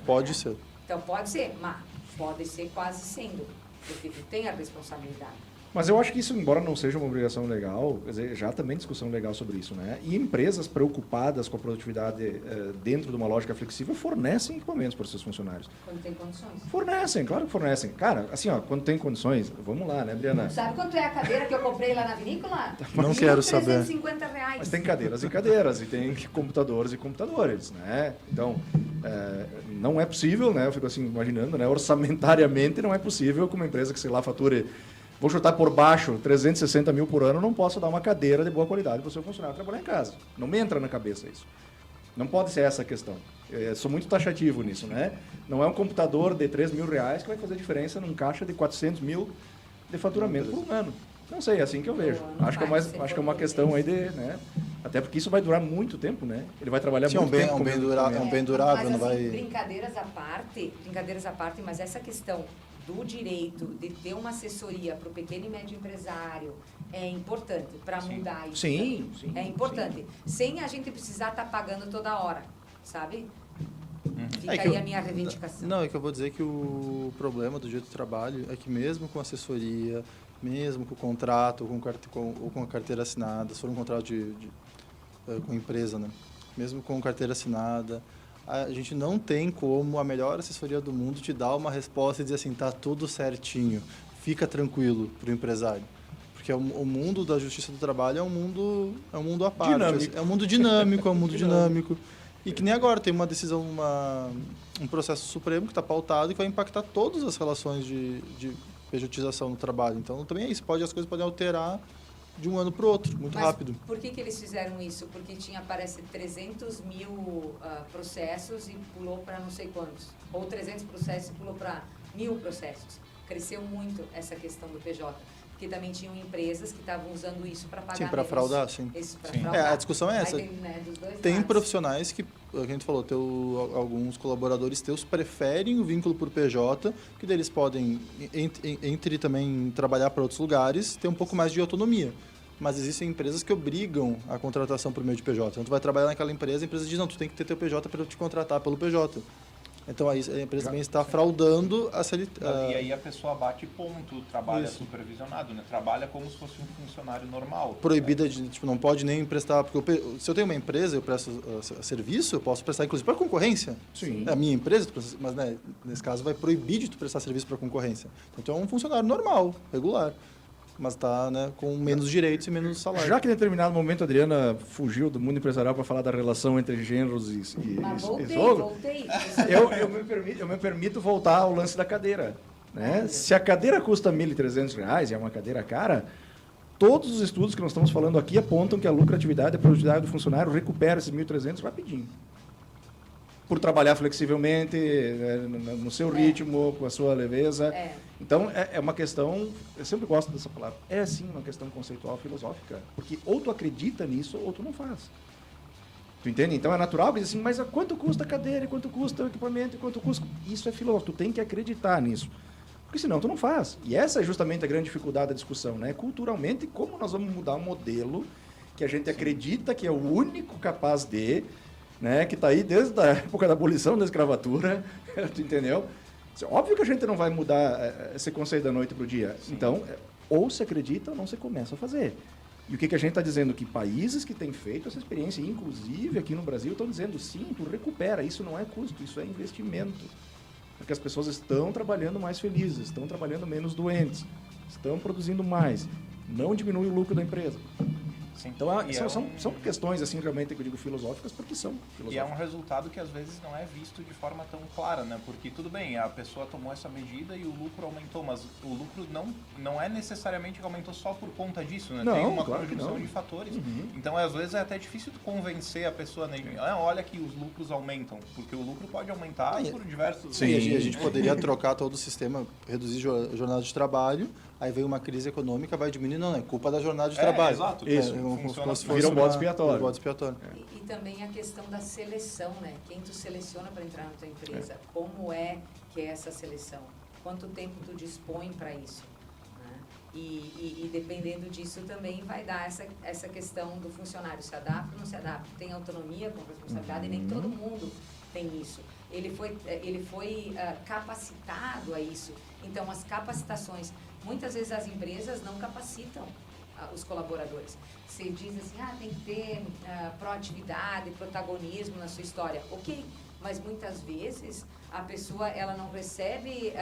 Pode ser. Então pode ser, mas pode ser quase sendo, porque tu tem a responsabilidade. Mas eu acho que isso, embora não seja uma obrigação legal, quer dizer, já também discussão legal sobre isso, né? E empresas preocupadas com a produtividade dentro de uma lógica flexível fornecem equipamentos para os seus funcionários. Quando tem condições. Fornecem, claro que fornecem. Cara, assim, ó, quando tem condições, vamos lá, né, Adriana? Sabe quanto é a cadeira que eu comprei lá na vinícola? Não quero saber. R$350. Mas tem cadeiras e cadeiras, e tem computadores e computadores, né? Então, não é possível, né? Eu fico assim imaginando, né? Orçamentariamente não é possível que uma empresa que, sei lá, fature... Vou chutar por baixo, 360 mil por ano, não posso dar uma cadeira de boa qualidade para o seu funcionário trabalhar em casa. Não me entra na cabeça isso. Não pode ser essa a questão. Eu sou muito taxativo nisso, né? Não é um computador de R$3 mil que vai fazer diferença num caixa de 400 mil de faturamento por um ano. Não sei, é assim que eu vejo. Acho que é uma questão aí de... Né? Até porque isso vai durar muito tempo, né? Ele vai trabalhar muito tempo. É um bem durável, mas, não vai... Assim, brincadeiras à parte, mas essa questão do direito de ter uma assessoria para o pequeno e médio empresário é importante para mudar isso. Sim. É importante. Sem a gente precisar estar pagando toda hora, sabe? Fica aí a minha reivindicação. Não, é que eu vou dizer que o problema do direito do trabalho é que mesmo com assessoria, mesmo com o contrato ou com a carteira assinada, se for um contrato com empresa, né? Mesmo com carteira assinada, a gente não tem como a melhor assessoria do mundo te dar uma resposta e dizer assim, tá tudo certinho, fica tranquilo para o empresário. Porque o mundo da justiça do trabalho é um mundo à parte. Dinâmico. É um mundo dinâmico, dinâmico. E que nem agora tem uma decisão, um processo supremo que está pautado e que vai impactar todas as relações de pejotização no trabalho. Então, também é isso. As coisas podem alterar de um ano para o outro, muito rápido. Por que eles fizeram isso? Porque tinha, parece, 300 mil processos e pulou para não sei quantos. Ou 300 processos e pulou para 1.000 processos. Cresceu muito essa questão do PJ. Porque também tinham empresas que estavam usando isso para pagar. Sim, para fraudar, sim. Fraudar. A discussão é essa. Tem profissionais que, a gente falou, alguns colaboradores teus preferem o vínculo por PJ, que deles podem, entre também trabalhar para outros lugares, ter um pouco mais de autonomia. Mas existem empresas que obrigam a contratação por meio de PJ. Então, tu vai trabalhar naquela empresa, a empresa diz, não, tu tem que ter teu PJ para te contratar pelo PJ. Então, aí a empresa também está fraudando a CLT. E aí a pessoa bate ponto, trabalha supervisionado, né? Trabalha como se fosse um funcionário normal. Proibida de, não pode nem emprestar, porque se eu tenho uma empresa, eu presto serviço, eu posso prestar inclusive para concorrência. Sim. É a minha empresa, mas né, nesse caso vai proibir de tu prestar serviço para concorrência. Então, tu é um funcionário normal, regular. Mas está, né, com menos direitos e menos salário. Já que em determinado momento a Adriana fugiu do mundo empresarial para falar da relação entre gêneros e voltei. Eu me permito voltar ao lance da cadeira. Né? Se a cadeira custa R$ 1.300 e é uma cadeira cara, todos os estudos que nós estamos falando aqui apontam que a lucratividade e a produtividade do funcionário recupera esses 1.300 rapidinho. Por trabalhar flexivelmente, no seu ritmo, com a sua leveza. Então, é uma questão, eu sempre gosto dessa palavra, é sim uma questão conceitual, filosófica, porque ou tu acredita nisso ou tu não faz. Tu entende? Então, é natural que diz assim, mas quanto custa a cadeira, quanto custa o equipamento, quanto custa... Isso é filosófico, tu tem que acreditar nisso. Porque senão tu não faz. E essa é justamente a grande dificuldade da discussão, né? Culturalmente, como nós vamos mudar um modelo que a gente acredita que é o único capaz de... Né, que está aí desde a época da abolição da escravatura, tu entendeu? Óbvio que a gente não vai mudar esse conceito da noite para o dia. Sim. Então, ou se acredita ou não se começa a fazer. E o que a gente está dizendo? Que países que têm feito essa experiência, inclusive aqui no Brasil, estão dizendo, sim, tu recupera, isso não é custo, isso é investimento. Porque as pessoas estão trabalhando mais felizes, estão trabalhando menos doentes, estão produzindo mais. Não diminui o lucro da empresa. Sim. Então, são questões, assim, realmente, que eu digo filosóficas, porque são filosóficas. E é um resultado que, às vezes, não é visto de forma tão clara, né? Porque, tudo bem, a pessoa tomou essa medida e o lucro aumentou, mas o lucro não é necessariamente que aumentou só por conta disso, né? Não, tem uma claro conjunção de fatores. Então, às vezes, é até difícil tu convencer a pessoa, né? Olha que os lucros aumentam, porque o lucro pode aumentar por diversos... Sim, a gente poderia trocar todo o sistema, reduzir a jornada de trabalho, aí veio uma crise econômica, vai diminuir, não, é culpa da jornada de trabalho. Exato. Isso, Vira um bode expiatório. E também a questão da seleção, né? Quem tu seleciona para entrar na tua empresa, como é que é essa seleção? Quanto tempo tu dispõe para isso? Né? E dependendo disso também vai dar essa questão do funcionário se adapta ou não se adapta, tem autonomia com responsabilidade e nem todo mundo tem isso. Ele foi capacitado a isso. Então, as capacitações, muitas vezes as empresas não capacitam os colaboradores. Você diz assim, tem que ter proatividade, protagonismo na sua história. Ok, mas muitas vezes a pessoa ela não recebe,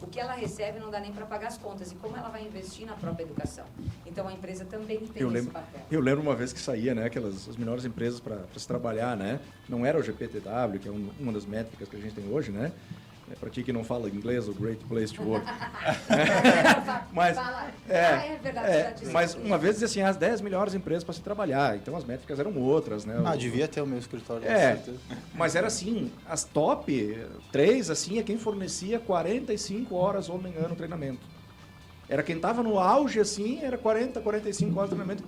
o que ela recebe não dá nem para pagar as contas. E como ela vai investir na própria educação? Então, a empresa também tem esse papel. Eu lembro uma vez que saía, né, as melhores empresas para se trabalhar, né? Não era o GPTW, que é uma das métricas que a gente tem hoje, né? Para ti que não fala inglês, o Great Place to Work. Mas, é verdade. Mas uma vez dizia assim, as 10 melhores empresas para se trabalhar. Então as métricas eram outras, né? Devia ter o meu escritório. Mas era assim, as top 3, assim, é quem fornecia 45 horas homem ano treinamento. Era quem estava no auge, assim, era 40, 45 horas de treinamento.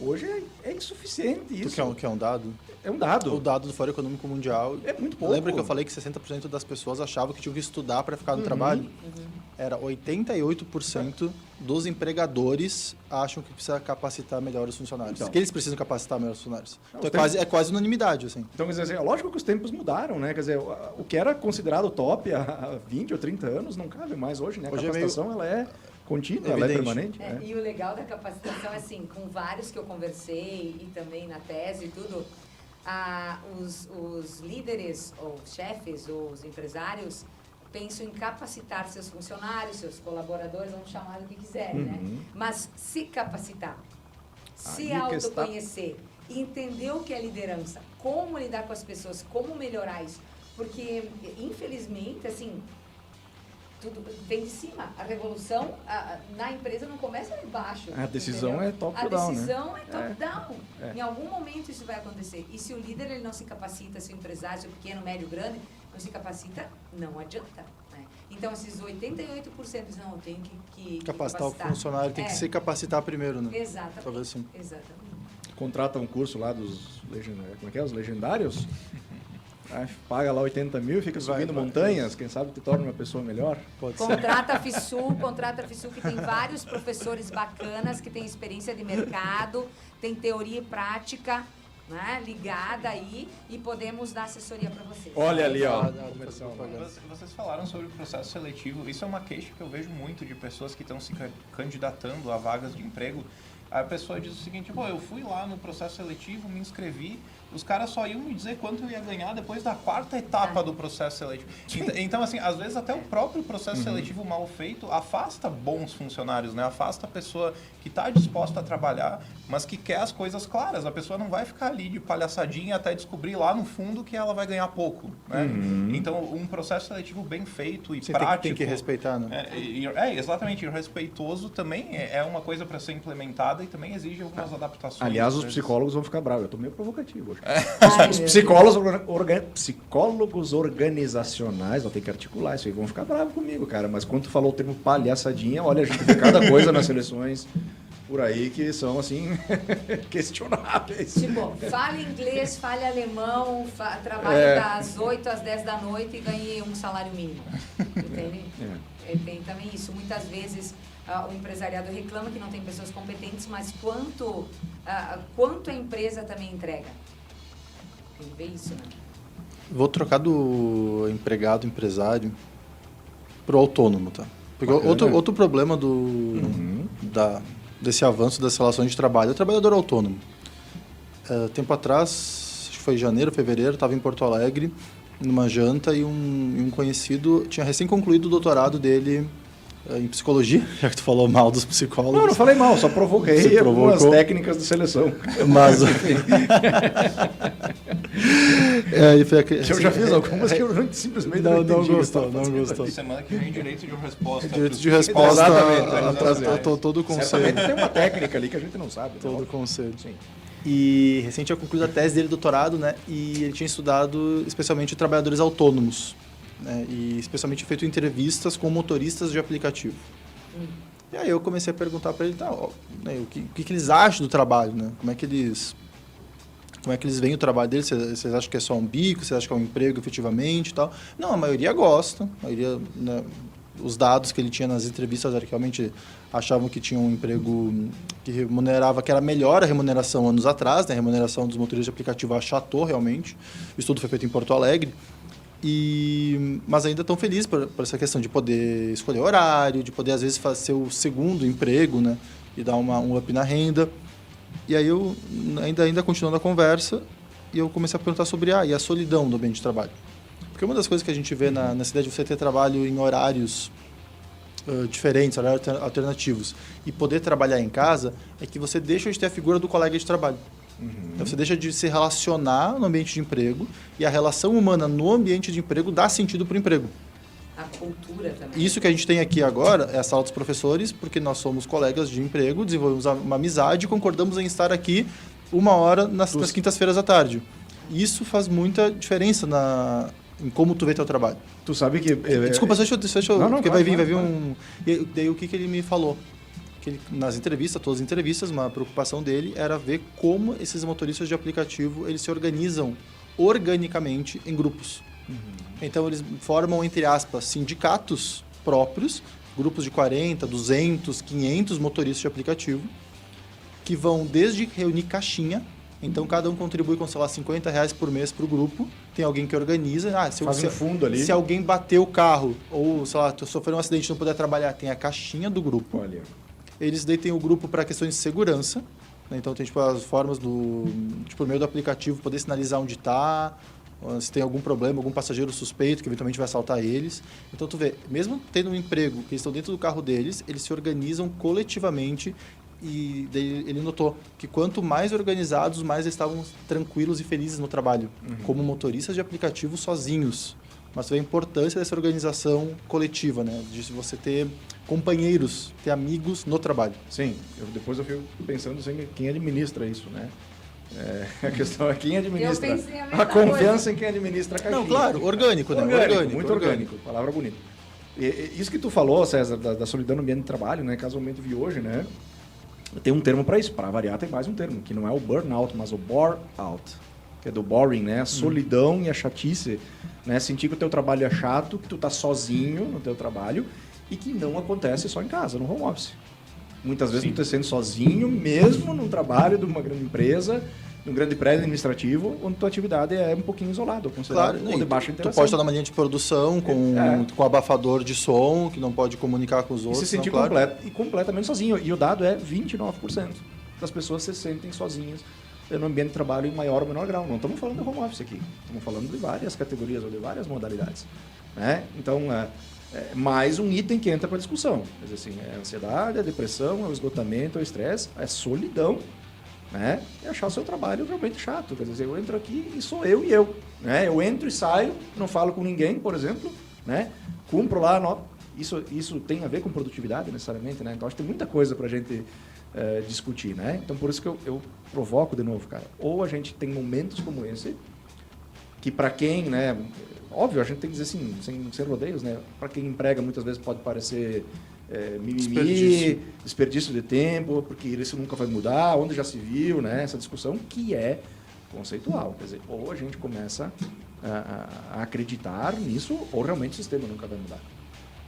Hoje é insuficiente isso. Tu quer um dado? É um dado. O dado do Fórum Econômico Mundial... É muito pouco. Lembra que eu falei que 60% das pessoas achavam que tinham que estudar para ficar no trabalho? Era 88% dos empregadores acham que precisa capacitar melhor os funcionários. Que eles precisam capacitar melhor os funcionários. Então é quase unanimidade, assim. Então, quer dizer, lógico que os tempos mudaram, né? Quer dizer, o que era considerado top há 20 ou 30 anos não cabe mais hoje, né? A capacitação, ela é contínua, ela é permanente. E o legal da capacitação é assim, com vários que eu conversei e também na tese e tudo, os líderes ou chefes ou os empresários pensam em capacitar seus funcionários, seus colaboradores, vamos chamar do que quiserem, né? Mas se capacitar, se autoconhecer, entender o que é liderança, como lidar com as pessoas, como melhorar isso, porque infelizmente, assim, tudo vem de cima. A revolução na empresa não começa de baixo. A decisão é top-down, né? A decisão é top-down. Em algum momento isso vai acontecer. E se o líder ele não se capacita, se o empresário, se o pequeno, médio, grande, não se capacita, não adianta. Né? Então, esses 88% dizem, não, eu tenho que capacitar o funcionário, tem que se capacitar primeiro, né? Exatamente. Talvez sim. Exatamente. Contrata um curso lá dos os legendários, paga lá 80 mil e fica subindo montanhas, quem sabe te torna uma pessoa melhor. Contrata a FISUL, que tem vários professores bacanas, que tem experiência de mercado, tem teoria e prática, né, ligada aí, e podemos dar assessoria para vocês. Olha ali, ó. Vocês falaram sobre o processo seletivo. Isso é uma queixa que eu vejo muito de pessoas que estão se candidatando a vagas de emprego. A pessoa diz o seguinte, eu fui lá no processo seletivo, me inscrevi, os caras só iam me dizer quanto eu ia ganhar depois da 4ª etapa do processo seletivo. Então, assim, às vezes até o próprio processo seletivo mal feito afasta bons funcionários, né? Afasta a pessoa que está disposta a trabalhar, mas que quer as coisas claras. A pessoa não vai ficar ali de palhaçadinha até descobrir lá no fundo que ela vai ganhar pouco, né? Então, um processo seletivo bem feito e prático... Tem que respeitar, né? Exatamente. E respeitoso também é uma coisa para ser implementada e também exige algumas adaptações. Aliás, os psicólogos vão ficar bravos. Eu estou meio provocativo hoje. Os psicólogos organizacionais, vão ter que articular isso aí, vão ficar bravos comigo, cara. Mas quando tu falou o termo palhaçadinha, olha, a gente vê cada coisa nas seleções por aí que são, assim, questionáveis. Tipo, fale inglês, fale alemão, trabalhe das 8 às 10 da noite e ganhe um salário mínimo. Entende? Tem também isso. Muitas vezes o empresariado reclama que não tem pessoas competentes, mas quanto a empresa também entrega. Tem que ver isso, né? Vou trocar do empregado, empresário, pro autônomo, tá? Porque outro problema desse avanço das relações de trabalho é o trabalhador autônomo. Tempo atrás, acho que foi em janeiro, fevereiro, estava em Porto Alegre, numa janta, e um conhecido tinha recém concluído o doutorado dele em psicologia, já que tu falou mal dos psicólogos. Não falei mal, só provoquei algumas técnicas de seleção. Mas... eu já fiz algumas que eu simplesmente não gostou. Semana que vem, direito de resposta. Direito de resposta. Exatamente. Todo o conselho. Certamente tem uma técnica ali que a gente não sabe. Todo o conselho. Sim. E recente eu concluí a tese dele, doutorado, né? E ele tinha estudado especialmente trabalhadores autônomos, né? E especialmente feito entrevistas com motoristas de aplicativo. E aí eu comecei a perguntar para ele, né, o que eles acham do trabalho, né? Como é que eles veem o trabalho deles? Vocês acham que é só um bico? Vocês acham que é um emprego efetivamente e tal? Não, a maioria gosta. A maioria, né, os dados que ele tinha nas entrevistas era que realmente achavam que tinha um emprego que remunerava, que era melhor a remuneração anos atrás, né? A remuneração dos motoristas de aplicativo achatou realmente. O estudo foi feito em Porto Alegre. Mas ainda estão felizes por essa questão de poder escolher horário, de poder, às vezes, fazer o segundo emprego, né? E dar um up na renda. E aí eu, ainda continuando a conversa, e eu comecei a perguntar sobre e a solidão do ambiente de trabalho. Porque uma das coisas que a gente vê na cidade de você ter trabalho em horários diferentes, horários alternativos, e poder trabalhar em casa, é que você deixa de ter a figura do colega de trabalho. Então, você deixa de se relacionar no ambiente de emprego, e a relação humana no ambiente de emprego dá sentido para o emprego. A cultura também. Isso que a gente tem aqui agora é a sala dos professores, porque nós somos colegas de emprego, desenvolvemos uma amizade e concordamos em estar aqui 1 hora nas quintas-feiras à tarde. Isso faz muita diferença em como tu vê teu trabalho. Tu sabe que... Desculpa, deixa eu não, porque claro, vai vir um... E daí o que ele me falou? Que ele, nas entrevistas, todas as entrevistas, uma preocupação dele era ver como esses motoristas de aplicativo eles se organizam organicamente em grupos. Então, eles formam, entre aspas, sindicatos próprios, grupos de 40, 200, 500 motoristas de aplicativo, que vão desde reunir caixinha. Então, cada um contribui com, sei lá, R$50 por mês para o grupo. Tem alguém que organiza. Faz um fundo ali. Se alguém bater o carro ou, sei lá, sofrer um acidente e não puder trabalhar, tem a caixinha do grupo. Olha. Eles daí têm o grupo para questões de segurança. Né? Então, tem as formas por meio do aplicativo, poder sinalizar onde está, se tem algum problema, algum passageiro suspeito que eventualmente vai assaltar eles. Então, tu vê, mesmo tendo um emprego que eles estão dentro do carro deles, eles se organizam coletivamente. E daí ele notou que quanto mais organizados, mais eles estavam tranquilos e felizes no trabalho, como motoristas de aplicativo sozinhos. Mas vê a importância dessa organização coletiva, né? De você ter companheiros, ter amigos no trabalho. Sim, depois eu fico pensando em quem administra isso, né? A questão é quem administra. Eu pensei a confiança em quem administra a caixinha. Não, claro, orgânico, né? Muito orgânico, palavra bonita. E isso que tu falou, César, da solidão no ambiente de trabalho, né? Casualmente vi hoje, né? Tem um termo para isso, para variar tem mais um termo, que não é o burnout, mas o bore-out, que é do boring, né? A solidão e a chatice, né? Sentir que o teu trabalho é chato, que tu tá sozinho no teu trabalho e que não acontece só em casa, no home office. Muitas vezes tu tá sendo sozinho, mesmo num trabalho de uma grande empresa, num grande prédio administrativo, onde tua atividade é um pouquinho isolada, considerada, ou de baixa interação. Tu pode estar numa linha de produção com abafador de som, que não pode comunicar com os outros. E se sentir completamente sozinho. E o dado é 29% das pessoas se sentem sozinhas no ambiente de trabalho em maior ou menor grau. Não estamos falando de home office aqui, estamos falando de várias categorias ou de várias modalidades. Né? Então, mais um item que entra para a discussão. Quer dizer assim, é a ansiedade, a depressão, é o esgotamento, é o estresse, é solidão. Né? E achar o seu trabalho realmente chato. Quer dizer, eu entro aqui e sou eu e eu. Né? Eu entro e saio, não falo com ninguém, por exemplo. Né? Cumpro lá. Isso tem a ver com produtividade, necessariamente. Né? Então, acho que tem muita coisa para a gente discutir. Né? Então, por isso que eu provoco de novo, cara. Ou a gente tem momentos como esse, que para quem... Né, óbvio, a gente tem que dizer assim, sem rodeios, né? Para quem emprega, muitas vezes pode parecer... desperdício de tempo, porque isso nunca vai mudar, onde já se viu, né? Essa discussão que é conceitual. Quer dizer, ou a gente começa a acreditar nisso, ou realmente o sistema nunca vai mudar.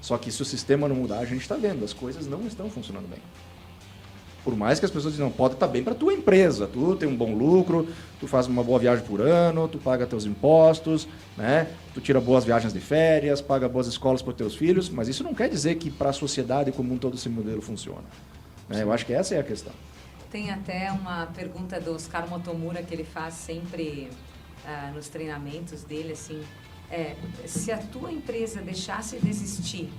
Só que se o sistema não mudar, a gente está vendo, as coisas não estão funcionando bem. Por mais que as pessoas dizem, não, pode estar bem para a tua empresa, tu tem um bom lucro, tu faz uma boa viagem por ano, tu paga teus impostos, né? Tu tira boas viagens de férias, paga boas escolas para os teus filhos, mas isso não quer dizer que para a sociedade como um todo esse modelo funciona. Né? Eu acho que essa é a questão. Tem até uma pergunta do Oscar Motomura que ele faz sempre nos treinamentos dele, assim, se a tua empresa deixasse de existir,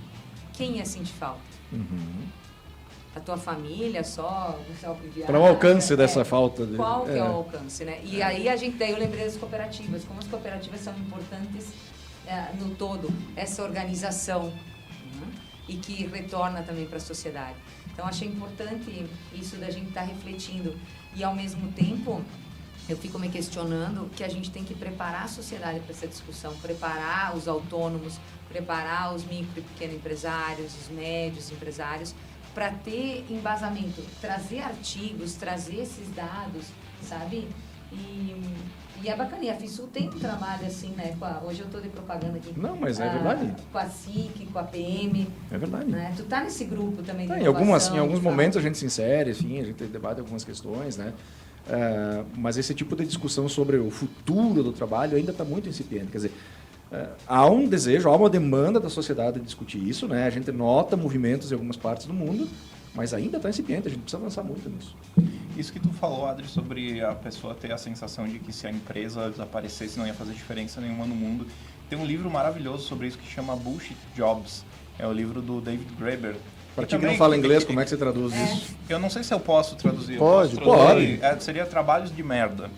quem ia sentir falta? A tua família só, para o alcance dessa falta. Qual que é o alcance, né? E aí daí eu lembrei das cooperativas, como as cooperativas são importantes no todo, essa organização, e que retorna também para a sociedade. Então, achei importante isso da gente estar refletindo. E, ao mesmo tempo, eu fico me questionando que a gente tem que preparar a sociedade para essa discussão, preparar os autônomos, preparar os micro e pequenos empresários, os médios empresários, para ter embasamento, trazer artigos, trazer esses dados, sabe? E é bacana, e a FISUL tem um trabalho assim, né? Hoje eu estou de propaganda aqui. Não, mas é verdade. Com a SIC, com a PM. É verdade. Né? Tu tá nesse grupo também de em alguns momentos a gente se insere, assim, a gente debate algumas questões, né? Mas esse tipo de discussão sobre o futuro do trabalho ainda está muito incipiente. Quer dizer, há um desejo, há uma demanda da sociedade de discutir isso, né? A gente nota movimentos em algumas partes do mundo, mas ainda está incipiente, a gente precisa avançar muito nisso. Isso que tu falou, Adri, sobre a pessoa ter a sensação de que se a empresa desaparecesse não ia fazer diferença nenhuma no mundo. Tem um livro maravilhoso sobre isso que chama Bullshit Jobs. É o livro do David Graeber. Para ti que não fala inglês, como é que você traduz isso? Eu não sei se eu posso traduzir. Pode. Seria trabalhos de merda.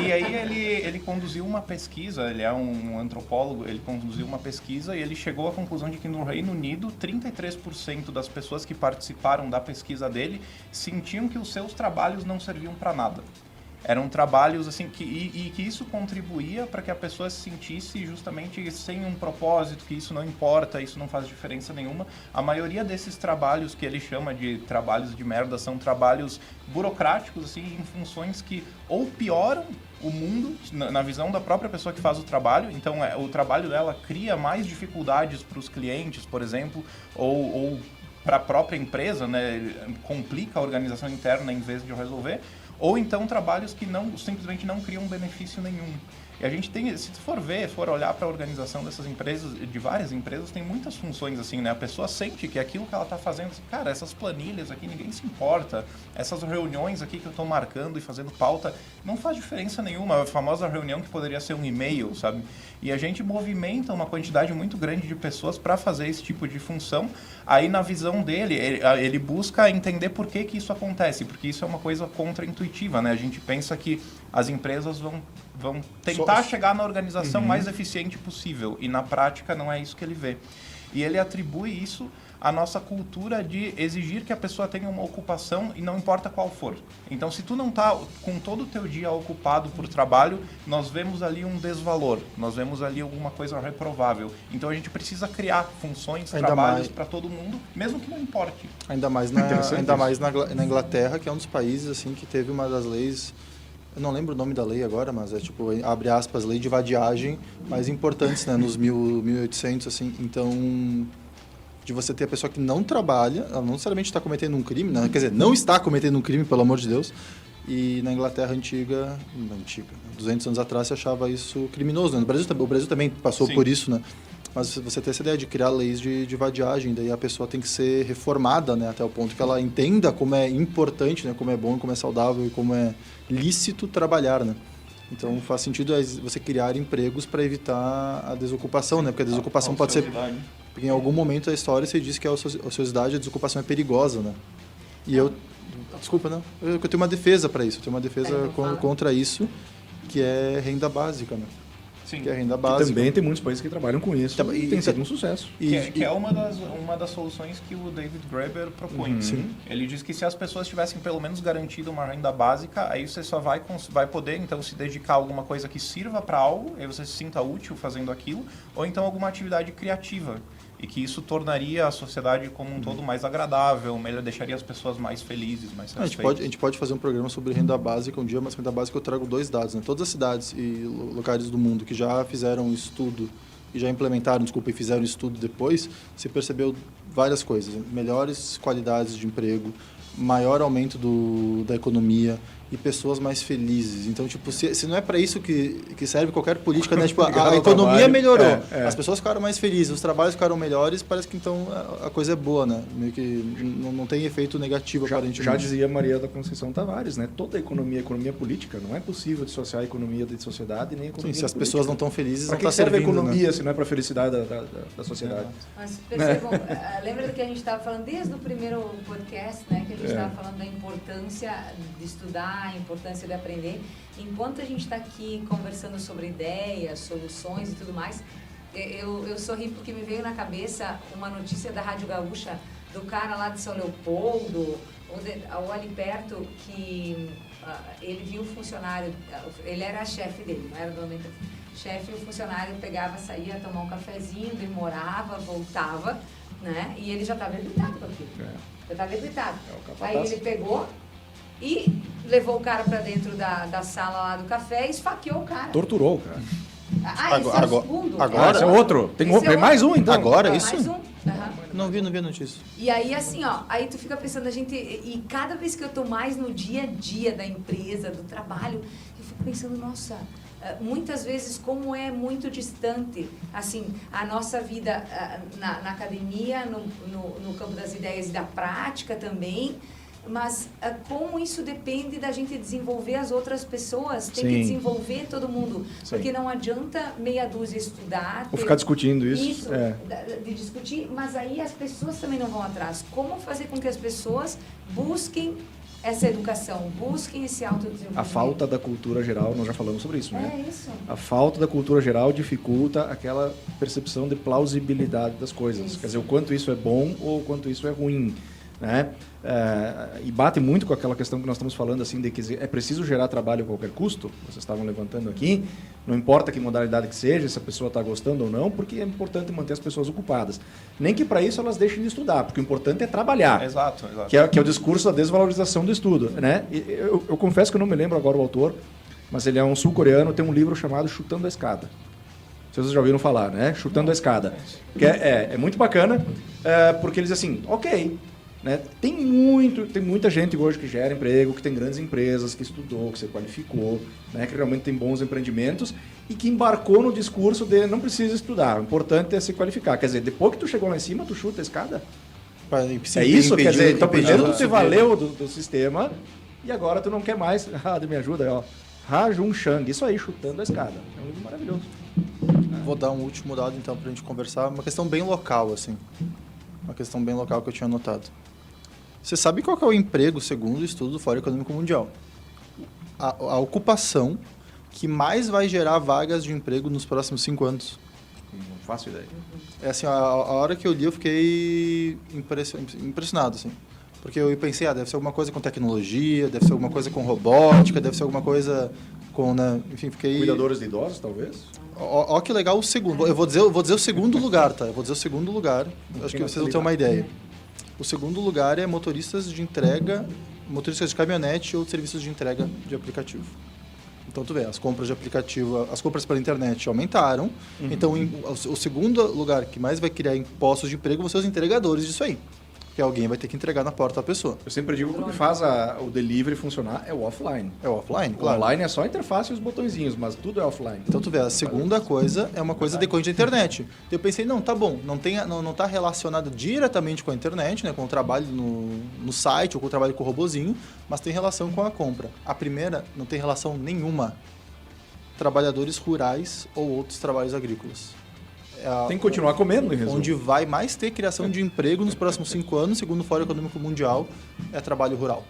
E aí ele conduziu uma pesquisa, ele é um antropólogo, ele conduziu uma pesquisa e ele chegou à conclusão de que no Reino Unido, 33% das pessoas que participaram da pesquisa dele sentiam que os seus trabalhos não serviam para nada. Eram trabalhos assim que isso contribuía para que a pessoa se sentisse justamente sem um propósito, que isso não importa, isso não faz diferença nenhuma. A maioria desses trabalhos que ele chama de trabalhos de merda são trabalhos burocráticos, assim, em funções que ou pioram o mundo, na visão da própria pessoa que faz o trabalho. Então, o trabalho dela cria mais dificuldades para os clientes, por exemplo, ou para a própria empresa, né? Complica a organização interna em vez de resolver. Ou então trabalhos que simplesmente não criam benefício nenhum. E a gente tem, se tu for olhar para a organização dessas empresas, de várias empresas, tem muitas funções assim, né? A pessoa sente que aquilo que ela está fazendo, assim, cara, essas planilhas aqui, ninguém se importa. Essas reuniões aqui que eu estou marcando e fazendo pauta, não faz diferença nenhuma. A famosa reunião que poderia ser um e-mail, sabe? E a gente movimenta uma quantidade muito grande de pessoas para fazer esse tipo de função. Aí, na visão dele, ele busca entender por que isso acontece, porque isso é uma coisa contra-intuitiva, né? A gente pensa que as empresas vão tentar chegar na organização mais eficiente possível, e na prática não é isso que ele vê. E ele atribui isso à nossa cultura de exigir que a pessoa tenha uma ocupação e não importa qual for. Então, se tu não está com todo o teu dia ocupado por trabalho, nós vemos ali um desvalor, nós vemos ali alguma coisa reprovável. Então, a gente precisa criar funções, trabalhos para todo mundo, mesmo que não importe. Ainda mais na Inglaterra, que é um dos países assim que teve uma das leis... Eu não lembro o nome da lei agora, mas é tipo, abre aspas, lei de vadiagem mais importantes, né, nos 1800, assim. Então, de você ter a pessoa que não trabalha, ela não necessariamente está cometendo um crime, né? Quer dizer, não está cometendo um crime, pelo amor de Deus. E na Inglaterra antiga, 200 anos atrás, se achava isso criminoso, né? O Brasil também passou por isso, né? Mas você tem essa ideia de criar leis de vadiagem, daí a pessoa tem que ser reformada, né, até o ponto que ela entenda como é importante, né, como é bom, como é saudável e como é lícito trabalhar, né? Então faz sentido você criar empregos para evitar a desocupação, né? Porque a desocupação pode ser... Porque em algum momento da história você disse que a ociosidade, a desocupação é perigosa, né? E eu... Desculpa, não. Eu tenho uma defesa para isso, eu tenho uma defesa contra isso, que é renda básica, né? Sim. Que é a renda básica. Que também tem muitos países que trabalham com isso e tem sido um sucesso. Que é uma das soluções que o David Graeber propõe. Sim. Ele diz que se as pessoas tivessem pelo menos garantido uma renda básica, aí você só vai poder então se dedicar a alguma coisa que sirva para algo, aí você se sinta útil fazendo aquilo, ou então alguma atividade criativa. E que isso tornaria a sociedade como um todo mais agradável, deixaria as pessoas mais felizes, mais satisfeitas. A gente pode fazer um programa sobre renda básica um dia, mas renda básica eu trago 2 dados, né? Todas as cidades e locais do mundo que já fizeram um estudo e já implementaram, e fizeram estudo depois, se percebeu várias coisas. Melhores qualidades de emprego, maior aumento da economia, e pessoas mais felizes. Então, tipo, se não é para isso que serve qualquer política, né? Tipo, a economia melhorou, as pessoas ficaram mais felizes, os trabalhos ficaram melhores, parece que então a coisa é boa, né? Meio que não tem efeito negativo, aparentemente. Já dizia Maria da Conceição Tavares, né? Toda economia política, não é possível dissociar a economia da sociedade nem a economia. Sim, se as pessoas não estão felizes, não está servindo. Para que serve a economia, né? Se não é para a felicidade da sociedade? Mas percebam, lembra do que a gente estava falando desde o primeiro podcast, né? Que a gente estava falando da importância de estudar, a importância de aprender. Enquanto a gente está aqui conversando sobre ideias, soluções e tudo mais, eu sorri porque me veio na cabeça uma notícia da Rádio Gaúcha do cara lá de São Leopoldo, ou ali perto, que ele viu o funcionário, ele era chefe dele, não era dono da empresa. Chefe, o funcionário pegava, saía, tomar um cafezinho, demorava, voltava, né? E ele já estava irritado com aquilo. Já estava irritado. Aí ele pegou e levou o cara para dentro da sala lá do café e esfaqueou o cara. Torturou o cara. Esse é o segundo. Agora esse é outro. Tem mais um, então. Agora, isso? Mais um. Não vi a notícia. E aí, assim, ó, aí tu fica pensando, e cada vez que eu tô mais no dia a dia da empresa, do trabalho, eu fico pensando, nossa, muitas vezes como é muito distante, assim, a nossa vida na academia, no campo das ideias e da prática também, mas como isso depende da gente desenvolver as outras pessoas, tem que desenvolver todo mundo, porque não adianta meia dúzia estudar, ou ficar discutindo isso de discutir, mas aí as pessoas também não vão atrás. Como fazer com que as pessoas busquem essa educação, busquem esse autodesenvolvimento? A falta da cultura geral, nós já falamos sobre isso, né? É isso. A falta da cultura geral dificulta aquela percepção de plausibilidade das coisas. Isso. Quer dizer, o quanto isso é bom ou o quanto isso é ruim, né? E bate muito com aquela questão que nós estamos falando, assim, de que é preciso gerar trabalho a qualquer custo, vocês estavam levantando aqui, não importa que modalidade que seja, se a pessoa está gostando ou não, porque é importante manter as pessoas ocupadas. Nem que para isso elas deixem de estudar, porque o importante é trabalhar. Exato. Que é o discurso da desvalorização do estudo, né? Eu confesso que eu não me lembro agora o autor, mas ele é um sul-coreano, tem um livro chamado Chutando a Escada. Vocês já ouviram falar, né? Chutando a Escada. Que é muito bacana, porque eles assim, ok, né? Tem muita gente hoje que gera emprego, que tem grandes empresas, que estudou, que se qualificou, né? Que realmente tem bons empreendimentos e que embarcou no discurso de não precisa estudar, o importante é se qualificar. Quer dizer, depois que tu chegou lá em cima, tu chuta a escada? É isso? Quer dizer, então primeiro tu te valeu do sistema e agora tu não quer mais. Me ajuda, ó. Rajun Chang, isso aí, Chutando a Escada. É um livro maravilhoso. Vou dar um último dado então pra gente conversar, uma questão bem local, assim. Uma questão bem local que eu tinha anotado. Você sabe qual que é o emprego, segundo o estudo do Fórum Econômico Mundial? A ocupação que mais vai gerar vagas de emprego nos próximos 5 anos. Não faço ideia. É assim, a hora que eu li eu fiquei impressionado, assim. Porque eu pensei, deve ser alguma coisa com tecnologia, deve ser alguma coisa com robótica, deve ser alguma coisa com, né? Enfim, fiquei... Cuidadores de idosos, talvez? Ó que legal o segundo. Eu vou dizer o segundo lugar, tá? Eu vou dizer o segundo lugar. Acho que vocês vão ter uma ideia. O segundo lugar é motoristas de entrega, motoristas de caminhonete ou serviços de entrega de aplicativo. Então, tu vê, as compras de aplicativo, as compras pela internet aumentaram. Então, o segundo lugar que mais vai criar postos de emprego vão ser os entregadores disso aí. Porque alguém vai ter que entregar na porta da pessoa. Eu sempre digo que o que faz o delivery funcionar é o offline. É o offline, claro. O online é só a interface e os botõezinhos, mas tudo é offline. Então, tu vê, a segunda coisa é uma coisa decorrente da internet. Eu pensei, não, tá bom, não tá relacionado diretamente com a internet, né, com o trabalho no site ou com o trabalho com o robozinho, mas tem relação com a compra. A primeira não tem relação nenhuma. Trabalhadores rurais ou outros trabalhos agrícolas. Tem que continuar comendo, em resumo. Onde vai mais ter criação de emprego nos próximos 5 anos, segundo o Fórum Econômico Mundial, é trabalho rural.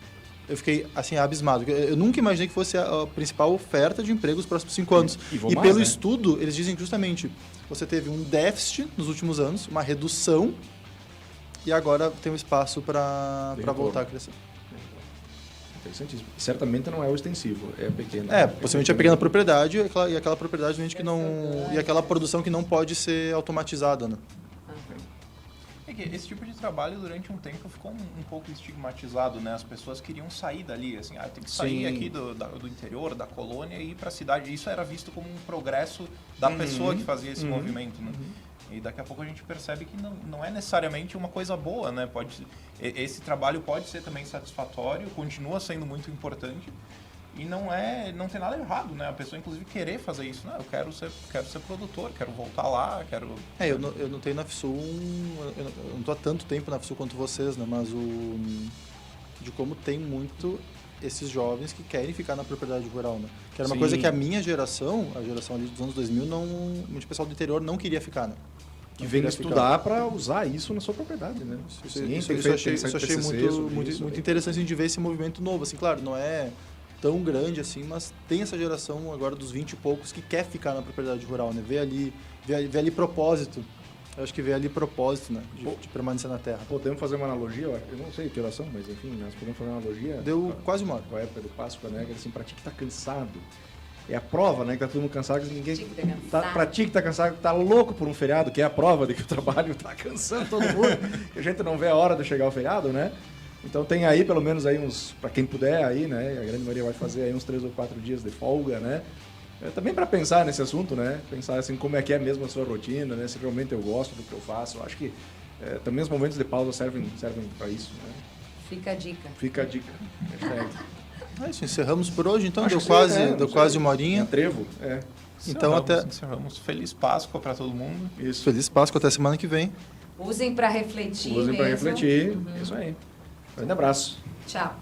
Eu fiquei, assim, abismado. Eu nunca imaginei que fosse a principal oferta de emprego nos próximos 5 anos. E pelo estudo, eles dizem justamente, você teve um déficit nos últimos anos, uma redução, e agora tem um espaço para voltar a crescer. Interessantíssimo. Certamente não é o extensivo, é pequeno. Possivelmente é pequena propriedade e aquela propriedade que não, e aquela produção que não pode ser automatizada, né? É que esse tipo de trabalho durante um tempo ficou um pouco estigmatizado, né? As pessoas queriam sair dali, assim, tem que sair aqui do interior, da colônia e ir para a cidade. Isso era visto como um progresso da pessoa que fazia esse movimento, né? E daqui a pouco a gente percebe que não é necessariamente uma coisa boa, né? Esse trabalho pode ser também satisfatório, continua sendo muito importante, E não tem nada errado, né? A pessoa, inclusive, querer fazer isso. Não, eu quero ser produtor, quero voltar lá, quero... Eu não tenho na FSU, eu não tô há tanto tempo na FSU quanto vocês, né? Mas de como tem muito esses jovens que querem ficar na propriedade rural, né? Que era uma coisa que a minha geração, a geração ali dos anos 2000, muito pessoal do interior não queria ficar, né? Que vem estudar para usar isso na sua propriedade, né? Isso achei muito interessante de ver esse movimento novo. Assim, claro, não é tão grande assim, mas tem essa geração agora dos 20 e poucos que quer ficar na propriedade rural, né? Vê ali propósito. Eu acho que vê ali propósito, né? De permanecer na terra. Podemos fazer uma analogia, eu não sei que oração, mas enfim, nós podemos fazer uma analogia. Deu quase uma hora. Com a época do Páscoa, né? Que assim, pra ti que tá cansado. É a prova, né? Que tá todo mundo cansado, que ninguém... Pra ti que tá cansado, que tá louco por um feriado, que é a prova de que o trabalho tá cansando todo mundo, que a gente não vê a hora de chegar ao feriado, né? Então tem aí, pelo menos aí uns, pra quem puder aí, né? A grande maioria vai fazer aí uns 3 ou 4 dias de folga, né? Também para pensar nesse assunto, né? Pensar assim como é que é mesmo a sua rotina, né? Se realmente eu gosto do que eu faço. Eu acho que também os momentos de pausa servem para isso, né? Fica a dica. Fica a dica. É isso, encerramos por hoje, então. Acho Deu quase uma horinha. Trevo, Então encerramos. Feliz Páscoa para todo mundo. Isso. Feliz Páscoa, até semana que vem. Usem para refletir. Usem para refletir. Isso aí. Grande abraço. Tchau.